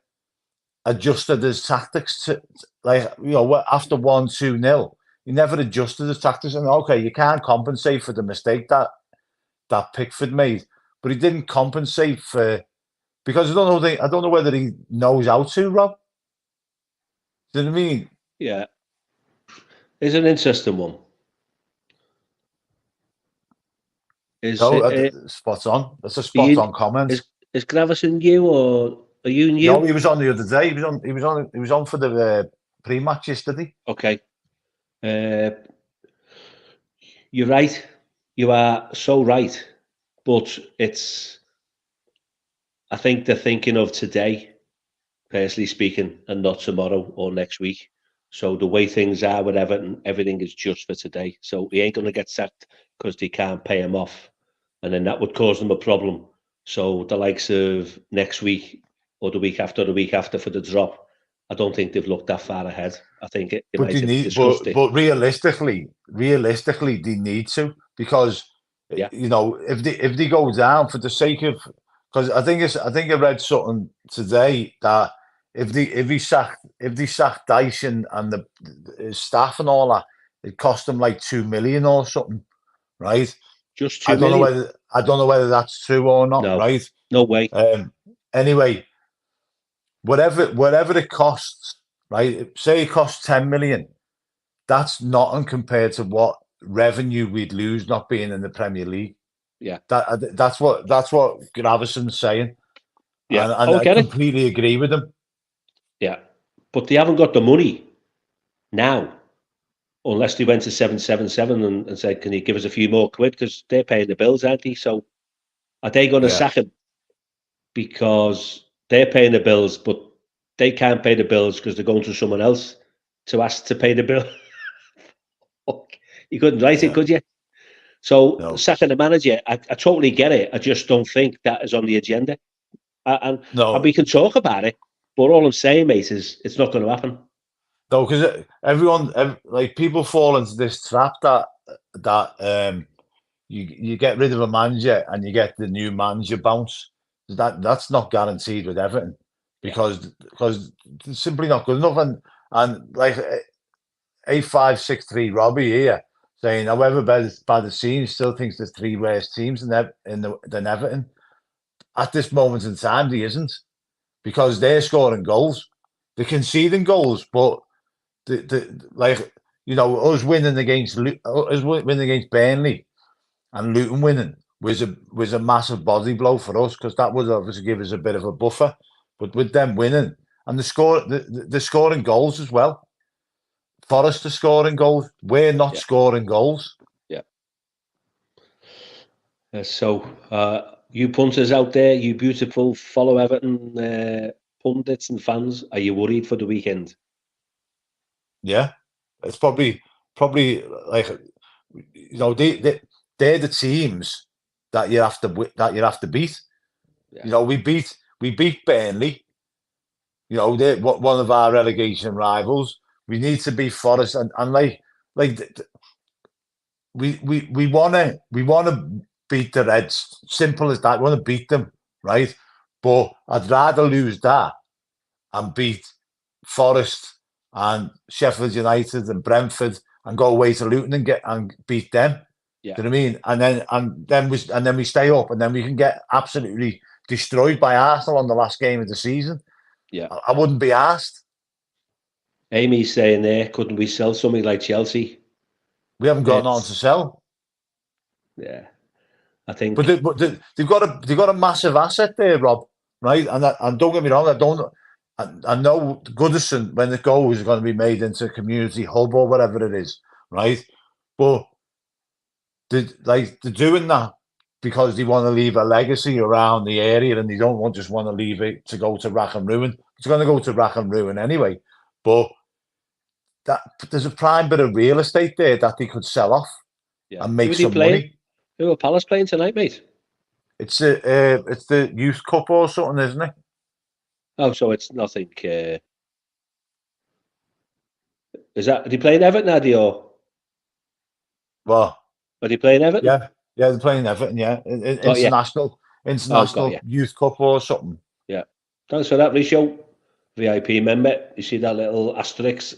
adjusted his tactics to, like, after 1-2-0, he never adjusted his tactics. And okay, you can't compensate for the mistake that Pickford made, but he didn't compensate for, because I don't know whether he knows how to, Rob. Do you know what I mean? Yeah, it's an interesting one. Spot on. That's a spot on comment. Is Gravison new, or are you new? No, he was on the other day. He was on for the pre-match yesterday. Okay. You're right. You are so right. But I think they're thinking of today, personally speaking, and not tomorrow or next week. So the way things are with Everton, everything is just for today. So he ain't going to get sacked because they can't pay him off. And then that would cause them a problem. So the likes of next week or the week after for the drop, I don't think they've looked that far ahead. I think they might have discussed it. But realistically, they need to, because if they go down for the sake of, because I think I read something today that if they sacked Dyche and the staff and all that, it cost them like 2 million or something, right? Just 2 million. I don't know whether that's true or not, no, right? No way. Anyway, whatever it costs, right? Say it costs 10 million. That's nothing compared to what revenue we'd lose not being in the Premier League. Yeah, that's what Gravison's saying. Yeah, and I completely agree with him. Yeah, but they haven't got the money now, unless they went to 777 and said, "Can you give us a few more quid?" Because they're paying the bills, aren't they? So are they going to sack him because they're paying the bills, but they can't pay the bills because they're going to someone else to ask to pay the bill? You couldn't write it, could you? So sacking the manager, I totally get it. I just don't think that is on the agenda. And we can talk about it, but all I'm saying, mate, is it's not going to happen. No, because like, people fall into this trap that you get rid of a manager and you get the new manager bounce. That's not guaranteed with Everton, because it's simply not good enough. And like 8563 Robbie here saying, however bad it seems, still thinks there's 3 worse teams than Everton. At this moment in time, there isn't, because they're scoring goals, they're conceding goals, but us winning against Burnley and Luton winning was a massive body blow for us, because that would obviously give us a bit of a buffer. But with them winning and the scoring goals as well, Forest are scoring goals, we're not scoring goals. Yeah. So you punters out there, you beautiful follow Everton pundits and fans, are you worried for the weekend? Yeah, it's probably like, they're the teams that you have to beat. Yeah. We beat Burnley. They're one of our relegation rivals. We need to beat Forest, and we wanna beat the Reds. Simple as that. We want to beat them, right? But I'd rather lose that and beat Forest and Sheffield United and Brentford and go away to Luton and beat them. Yeah. Do you know what I mean? And then we stay up, and then we can get absolutely destroyed by Arsenal on the last game of the season. Yeah, I wouldn't be asked. Amy's saying there, couldn't we sell something like Chelsea? We haven't got on to sell. Yeah, I think. But they've got a massive asset there, Rob. Right, and don't get me wrong. I know Goodison, when it goes, is going to be made into a community hub or whatever it is, right? But they're doing that because they want to leave a legacy around the area, and they don't just want to leave it to go to rack and ruin. It's going to go to rack and ruin anyway. But that there's a prime bit of real estate there that they could sell off and make some money. Who are Palace playing tonight, mate? It's the Youth Cup or something, isn't it? Oh, so it's nothing. Is that? Are they playing Everton, Addy, or? Well, are they playing Everton? Yeah, they're playing Everton. Yeah, international Youth Cup or something. Yeah, thanks for that, Richo. VIP member. You see that little asterisk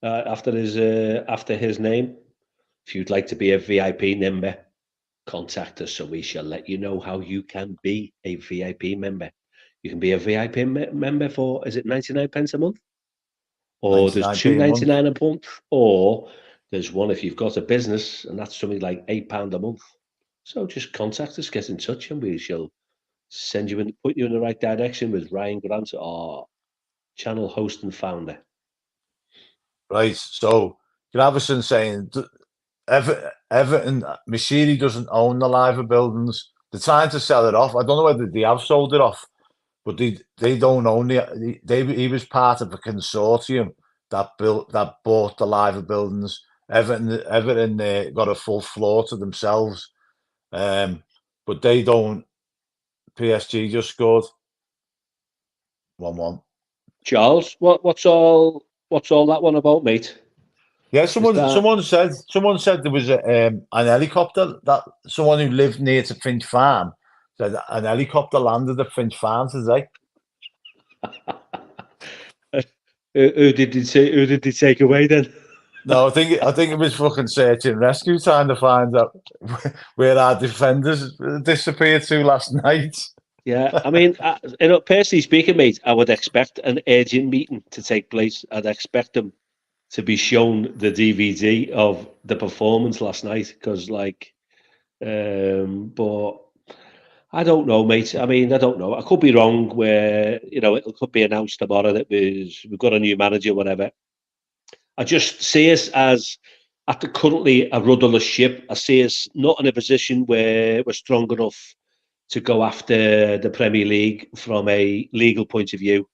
after his name. If you'd like to be a VIP member, contact us so we shall let you know how you can be a VIP member. You can be a VIP member for, is it 99 pence a month? Or there's £2.99 a month, or there's one if you've got a business, and that's something like £8 a month. So just contact us, get in touch, and we shall put you in the right direction with Ryan Grant, our channel host and founder. Right. So Gravison saying Everton, Mashiri doesn't own the Liver buildings. They're trying to sell it off. I don't know whether they have sold it off, but they don't own it. He was part of a consortium that bought the Liver buildings. Everton got a full floor to themselves, but they don't. PSG just scored 1-1. Charles, what's all that one about, mate? Yeah, someone said there was an helicopter that someone who lived near to Finch Farm said an helicopter landed at Finch Farm today. Who did they take away then? No, I think it was fucking search and rescue trying to find out where our defenders disappeared to last night. Yeah, I mean, personally speaking, mate, I would expect an urgent meeting to take place. I'd expect them to be shown the DVD of the performance last night because, but I don't know, mate. I mean, I don't know. I could be wrong. Where it could be announced tomorrow that we've got a new manager, whatever. I just see us as currently a rudderless ship. I see us not in a position where we're strong enough to go after the Premier League from a legal point of view.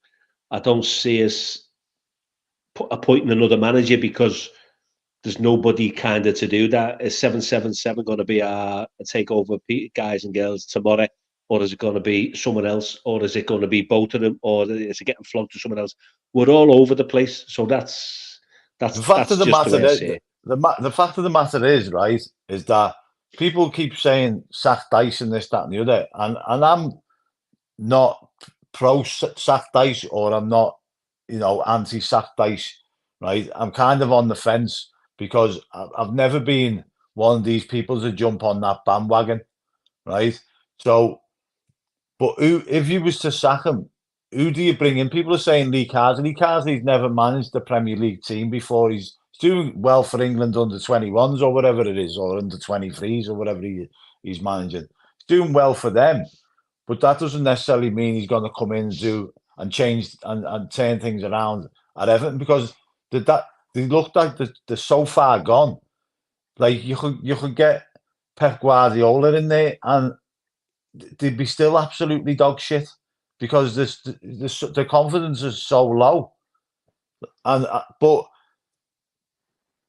I don't see us appointing another manager because there's nobody kind of to do that. Is 777 going to be a takeover, guys and girls, tomorrow? Or is it going to be someone else? Or is it going to be both of them? Or is it getting flogged to someone else? We're all over the place. So that's the fact of the matter is, the fact of the matter is, right, is that people keep saying sack Dyche and this, that, and the other, and I'm not pro sack Dyche or I'm not, anti sack Dyche, right? I'm kind of on the fence because I've never been one of these people to jump on that bandwagon, right? So, but if you was to sack him, who do you bring in? People are saying Lee Carsley. Lee Carsley's never managed the Premier League team before. He's doing well for England under 21s or whatever it is, or under 23s or whatever he's managing. He's doing well for them, but that doesn't necessarily mean he's going to come in and change and turn things around at Everton because they look like they're so far gone. Like you could get Pep Guardiola in there and they'd be still absolutely dog shit because the confidence is so low. And but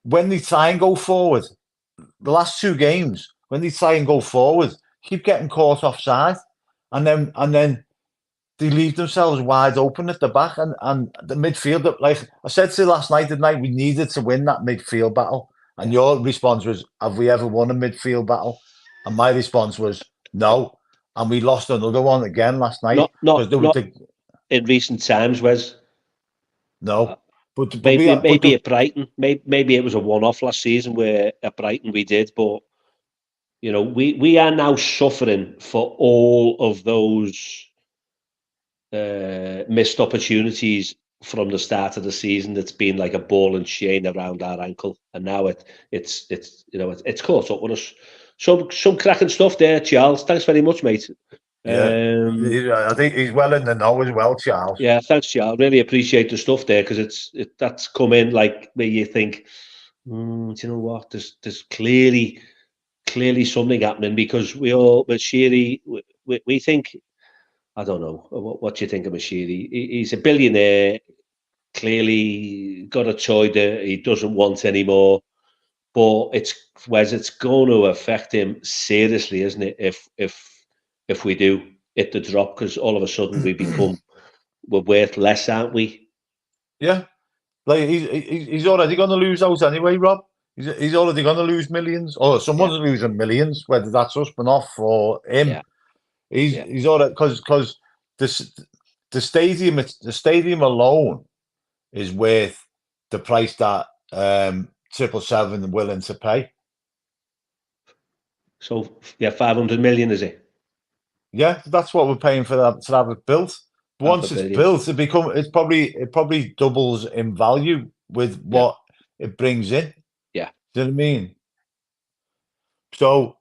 when they try and go forward, the last two games, when they try and go forward, keep getting caught offside, and then they leave themselves wide open at the back and the midfield. Like I said to you last night, we needed to win that midfield battle. And your response was, "Have we ever won a midfield battle?" And my response was, "No." And we lost another one again last night. Not in recent times, Wes. No. But maybe at Brighton, maybe it was a one-off last season where at Brighton we did, but we are now suffering for all of those missed opportunities from the start of the season. It's been like a ball and chain around our ankle, and now it's caught up with us. Some cracking stuff there, Charles. Thanks very much, mate. Yeah, I think he's well in the know as well, Charles. Yeah, thanks, Charles. Really appreciate the stuff there because that's come in like where you think, do you know what? There's clearly something happening because with Sheary, we think, I don't know what you think of Mashiri. He's a billionaire. clearly got a toy that he doesn't want anymore. But it's going to affect him seriously, isn't it? If we do hit the drop, because all of a sudden we're worth less, aren't we? Yeah, like he's already going to lose out anyway, Rob. He's already going to lose millions, or someone's losing millions, whether that's us, off or him. Yeah. He's already because the stadium alone is worth the price that 777 are willing to pay. So 500 million is it? Yeah, that's what we're paying for that to have it built. Once it's built, it probably doubles in value with what it brings in. Yeah. Do you know what I mean? So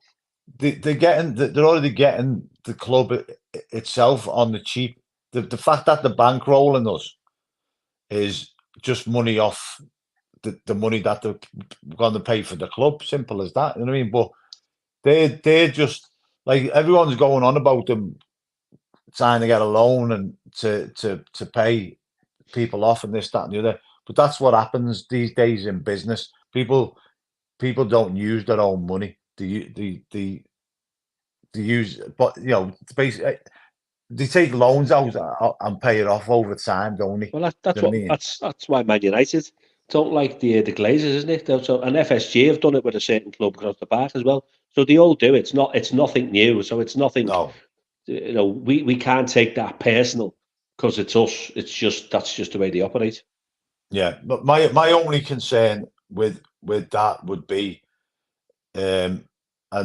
they're already getting the club itself on the cheap. The fact that the bankrolling us is just money off the money that they're going to pay for the club. Simple as that. You know what I mean? But they're just like everyone's going on about them trying to get a loan and to pay people off and this, that, and the other. But that's what happens these days in business. People don't use their own money. They use, but basically they take loans out and pay it off over time, don't they? Well, that's why Man United don't like the Glazers, isn't it? So, and FSG have done it with a certain club across the park as well. So they all do it. It's nothing new. So it's nothing. No. We can't take that personal because it's us. That's just the way they operate. Yeah, but my only concern with that would be, and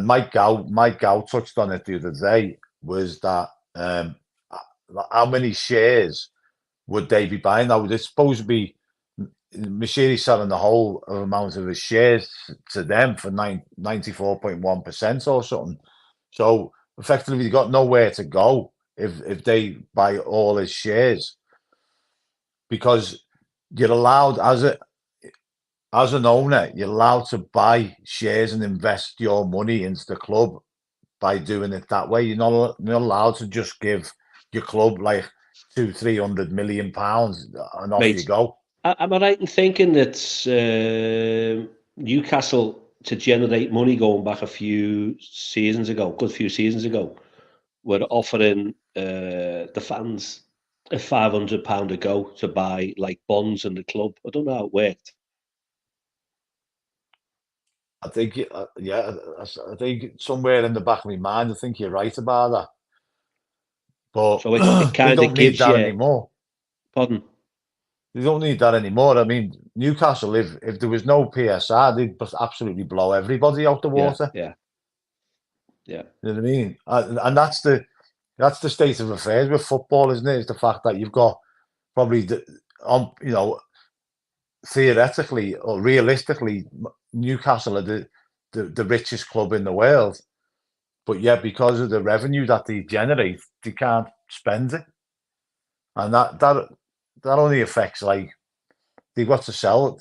Mike Gow touched on it the other day, was that how many shares would they be buying? Now it's supposed to be Machiri selling the whole amount of his shares to them for 94.1% or something. So effectively, they got nowhere to go if they buy all his shares, because you're allowed as an owner, you're allowed to buy shares and invest your money into the club by doing it that way. You're not allowed to just give your club like 200-300 million pounds and off you go. Am I right in thinking that Newcastle, to generate money going back a good few seasons ago, were offering the fans a £500 a go to buy like bonds in the club? I don't know how it worked. I think, I think somewhere in the back of my mind, I think you're right about that. But so it they don't need that anymore. Pardon? They don't need that anymore. I mean, Newcastle, if there was no PSR, they'd absolutely blow everybody out the water. Yeah. You know what I mean? And that's the state of affairs with football, isn't it? It's the fact that you've got probably theoretically or realistically, Newcastle are the richest club in the world, but yet because of the revenue that they generate, they can't spend it, and that only affects, like, they've got to sell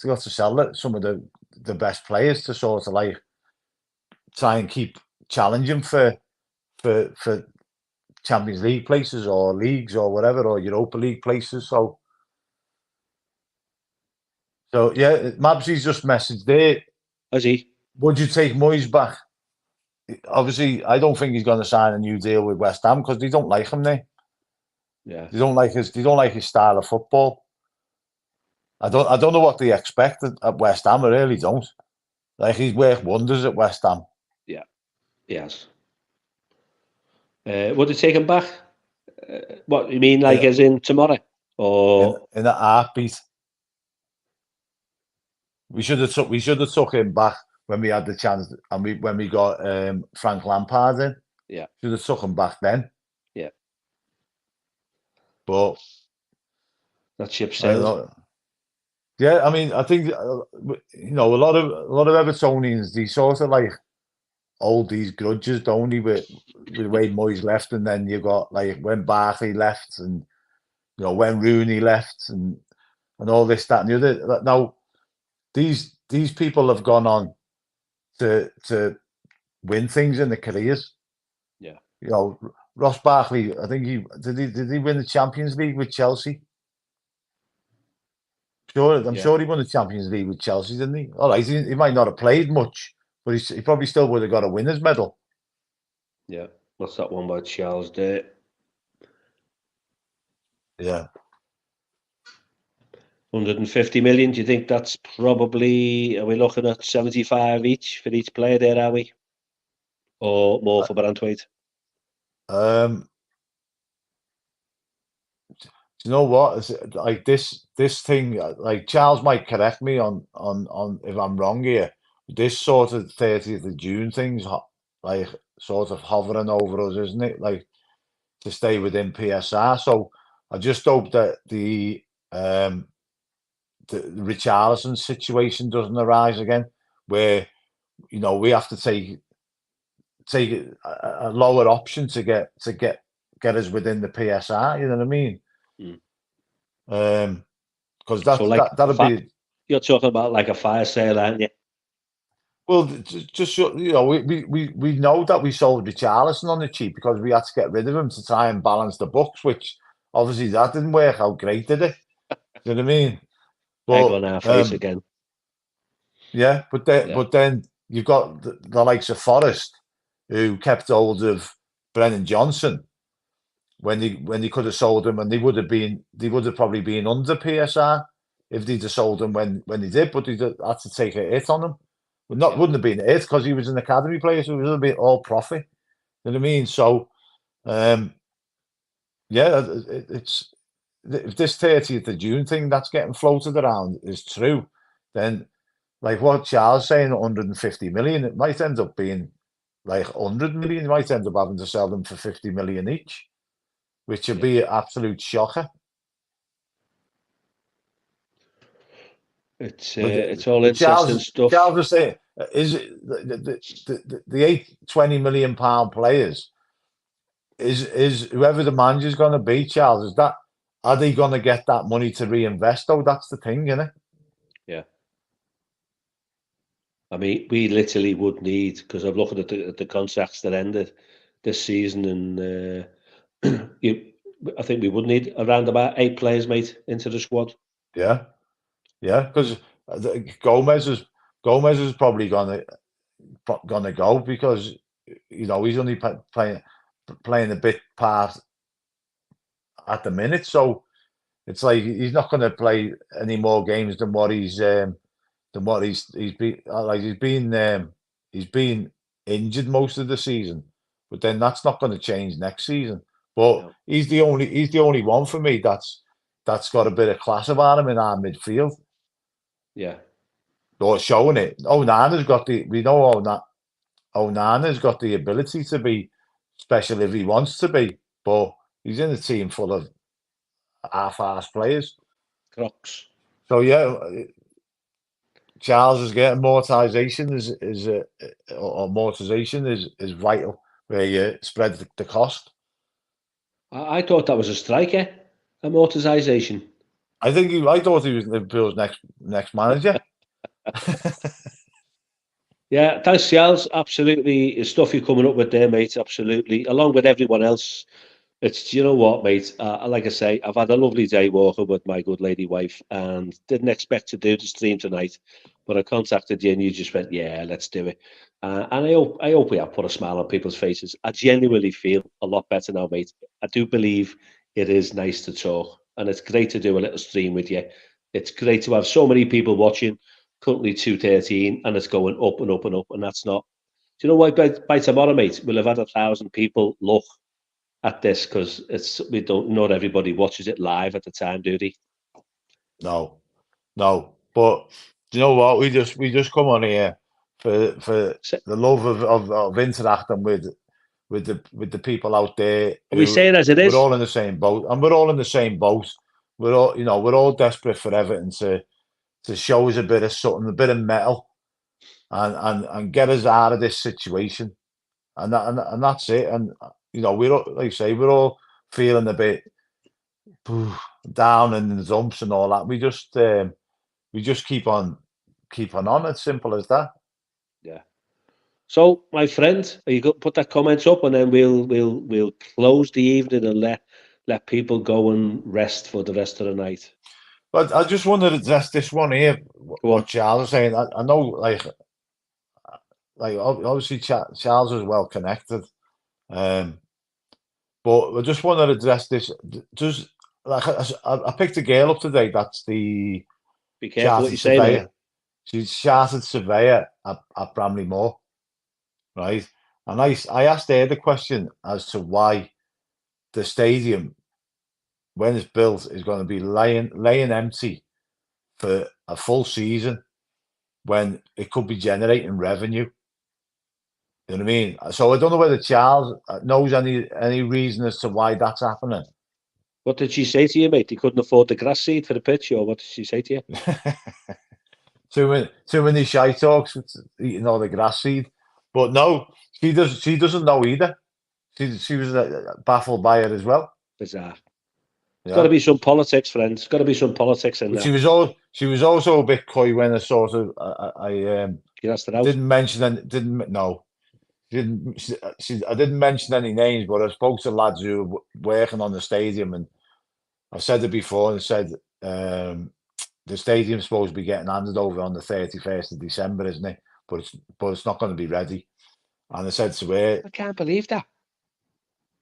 some of the best players to sort of like try and keep challenging for Champions League places or leagues or whatever, or Europa League places. So yeah, Mabsy's just messaged there. Has he? Would you take Moyes back? Obviously, I don't think he's going to sign a new deal with West Ham because they don't like him there. Yeah, they don't like his style of football. I don't know what they expect at West Ham. I really don't. Like, he's worked wonders at West Ham. Yeah, he has. Would they take him back? What you mean, like as in tomorrow, or in a heartbeat? We should have took him back when we had the chance, and when we got Frank Lampard in. Yeah, should have took him back then. Yeah, but that ship sailed. Yeah, I mean, I think a lot of Evertonians, they sort of like hold these grudges, don't they, with the way Moyes left, and then you got like when Barkley left, and when Rooney left, and all this, that, and the other. Now, these people have gone on to win things in their careers. Yeah. Ross Barkley, I think did he win the Champions League with Chelsea? I'm sure he won the Champions League with Chelsea, didn't he? All right, he might not have played much, but he probably still would have got a winner's medal. Yeah, what's that one by Charles there? Yeah. 150 million. Do you think that's probably, are we looking at 75 each for each player there, are we? Or more for Branthwaite? You know what? It's like this thing. Like Charles might correct me on if I'm wrong here. This sort of 30th of June thing's like sort of hovering over us, isn't it? Like to stay within PSR. So I just hope that the Richarlison situation doesn't arise again, where we have to take a lower option to get us within the PSR. You know what I mean? Because So like that'll be. You're talking about like a fire sale, aren't you? Well, just we know that we sold Richarlison on the cheap because we had to get rid of him to try and balance the books, which obviously that didn't work out great, did it? You know what I mean? Egg on our face again. Yeah, but then you've got the likes of Forest, who kept hold of Brennan Johnson when he could have sold him, and they would have probably been under PSR if they'd have sold him when he did, but they had to take a hit on him. Wouldn't have been a hit because he was an academy player, so it was a bit all profit. You know what I mean? So, it's if this 30th of June thing that's getting floated around is true, then like what Charles saying, 150 million, it might end up being like 100 million. You might end up having to sell them for 50 million each, which would be an absolute shocker. It's all interesting stuff. Charles was saying, is it the £820 million players? Is whoever the manager's going to be, Charles? Are they going to get that money to reinvest? Though that's the thing, isn't it? Yeah. I mean, we literally would need, because I'm looking at the contracts that ended this season, and I think we would need around about 8 players, mate, into the squad. Yeah, because Gomez is probably gonna go because he's only playing a bit part at the minute, so it's like he's not going to play any more games than what he's been. Like he's been injured most of the season, but then that's not going to change next season. But no. he's the only one for me that's got a bit of class about him in our midfield. Yeah, or showing it. Onana's got Onana's got the ability to be special if he wants to be, but he's in a team full of half-assed players. Crocs. So yeah, Charles is getting amortization is vital where you spread the cost. I thought that was a striker, amortization. I thought he was Liverpool's next manager. Yeah, thanks, Charles. Absolutely, stuff you're coming up with there, mate. Absolutely, along with everyone else. It's, you know what, mate, like I say, I've had a lovely day walking with my good lady wife and didn't expect to do the stream tonight, but I contacted you and you just went, yeah, let's do it. And I hope we have put a smile on people's faces. I genuinely feel a lot better now, mate. I do believe it is nice to talk, and it's great to do a little stream with you. It's great to have so many people watching, currently 213, and it's going up and up and up, and that's not... Do you know why by tomorrow, mate, we'll have had 1,000 people look at this, because not everybody watches it live at the time, do they? No, but do you know what, we just come on here for the love of interacting with the people out there. Are we saying as it is? We're all in the same boat, and we're all in the same boat. We're all desperate for Everton to show us a bit of something, a bit of metal, and get us out of this situation, and that's it. And we're all, like I say, we're all feeling a bit down in the dumps and all that. We just keep on. It's simple as that. Yeah. So, my friend, are you going to put that comment up, and then we'll close the evening and let people go and rest for the rest of the night. But I just wanted to address this one here. What Charles is saying. I know, like obviously Charles is well connected, but I just wanted to address this. Just like I picked a girl up today. That's the Be careful what you chartered say, surveyor. mate. She's chartered surveyor at Bramley Moor, right? And I asked her the question as to why the stadium, when it's built, is going to be laying empty for a full season when it could be generating revenue. You know what I mean? So I don't know whether Charles knows any reason as to why that's happening. What did she say to you, mate? They couldn't afford the grass seed for the pitch, or what did she say to you? Too many shy talks, eating all the grass seed. But no, she doesn't know either. She was baffled by it as well. Bizarre. There's got to be some politics, friends. There's got to be some politics in But that. she was also a bit coy when I sort of I didn't mention I didn't mention any names, but I spoke to lads who were working on the stadium, and I've said it before and said the stadium's supposed to be getting handed over on the 31st of December, isn't it? But it's not going to be ready. And I said to her, I can't believe that.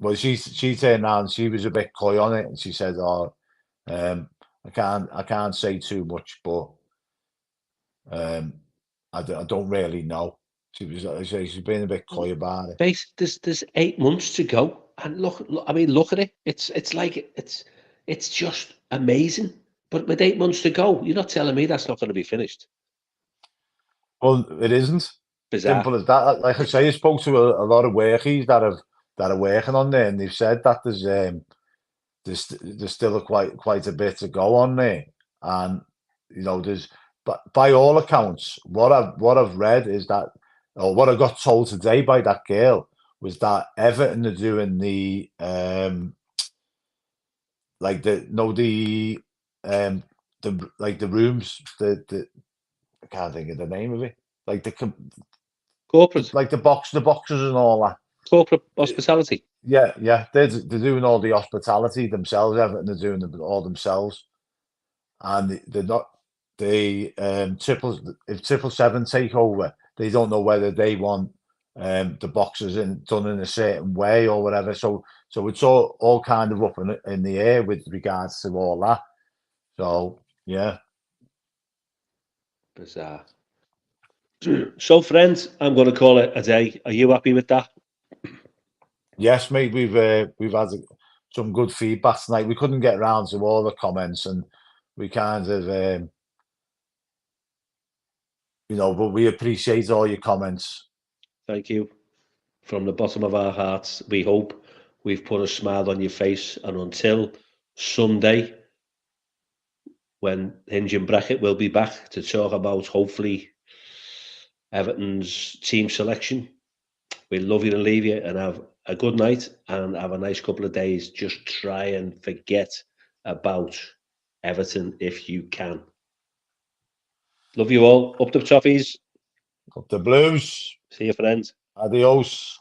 Well, she turned around, she was a bit coy on it, and she said, "Oh, I can't say too much, but I don't really know." She's been a bit coy about it. There's 8 months to go, and look, I mean, look at it. It's like it's just amazing. But with 8 months to go, you're not telling me that's not going to be finished. Well, it isn't. Bizarre. Simple as that. Like I say, I spoke to a lot of workies that are working on there, and they've said that there's still quite a bit to go on there, and but by all accounts, what I've read is that, or what I got told today by that girl, was that Everton are doing the rooms, I can't think of the name of it, like the corporate, like the boxes and all that. Corporate hospitality. Yeah, they're doing all the hospitality themselves. Everton are doing it all themselves, and they're not. If 777 take over, they don't know whether they want the boxes done in a certain way or whatever. So it's all kind of up in the air with regards to all that. So yeah, bizarre. So, friends, I'm going to call it a day. Are you happy with that? Yes, mate. We've had some good feedback tonight. We couldn't get around to all the comments, and we kind of but we appreciate all your comments. Thank you. From the bottom of our hearts, we hope we've put a smile on your face. And until Sunday, when Hinge and Bracket will be back to talk about, hopefully, Everton's team selection, we love you and leave you, and have a good night and have a nice couple of days. Just try and forget about Everton if you can. Love you all. Up the Toffees. Up the Blues. See you, friends. Adios.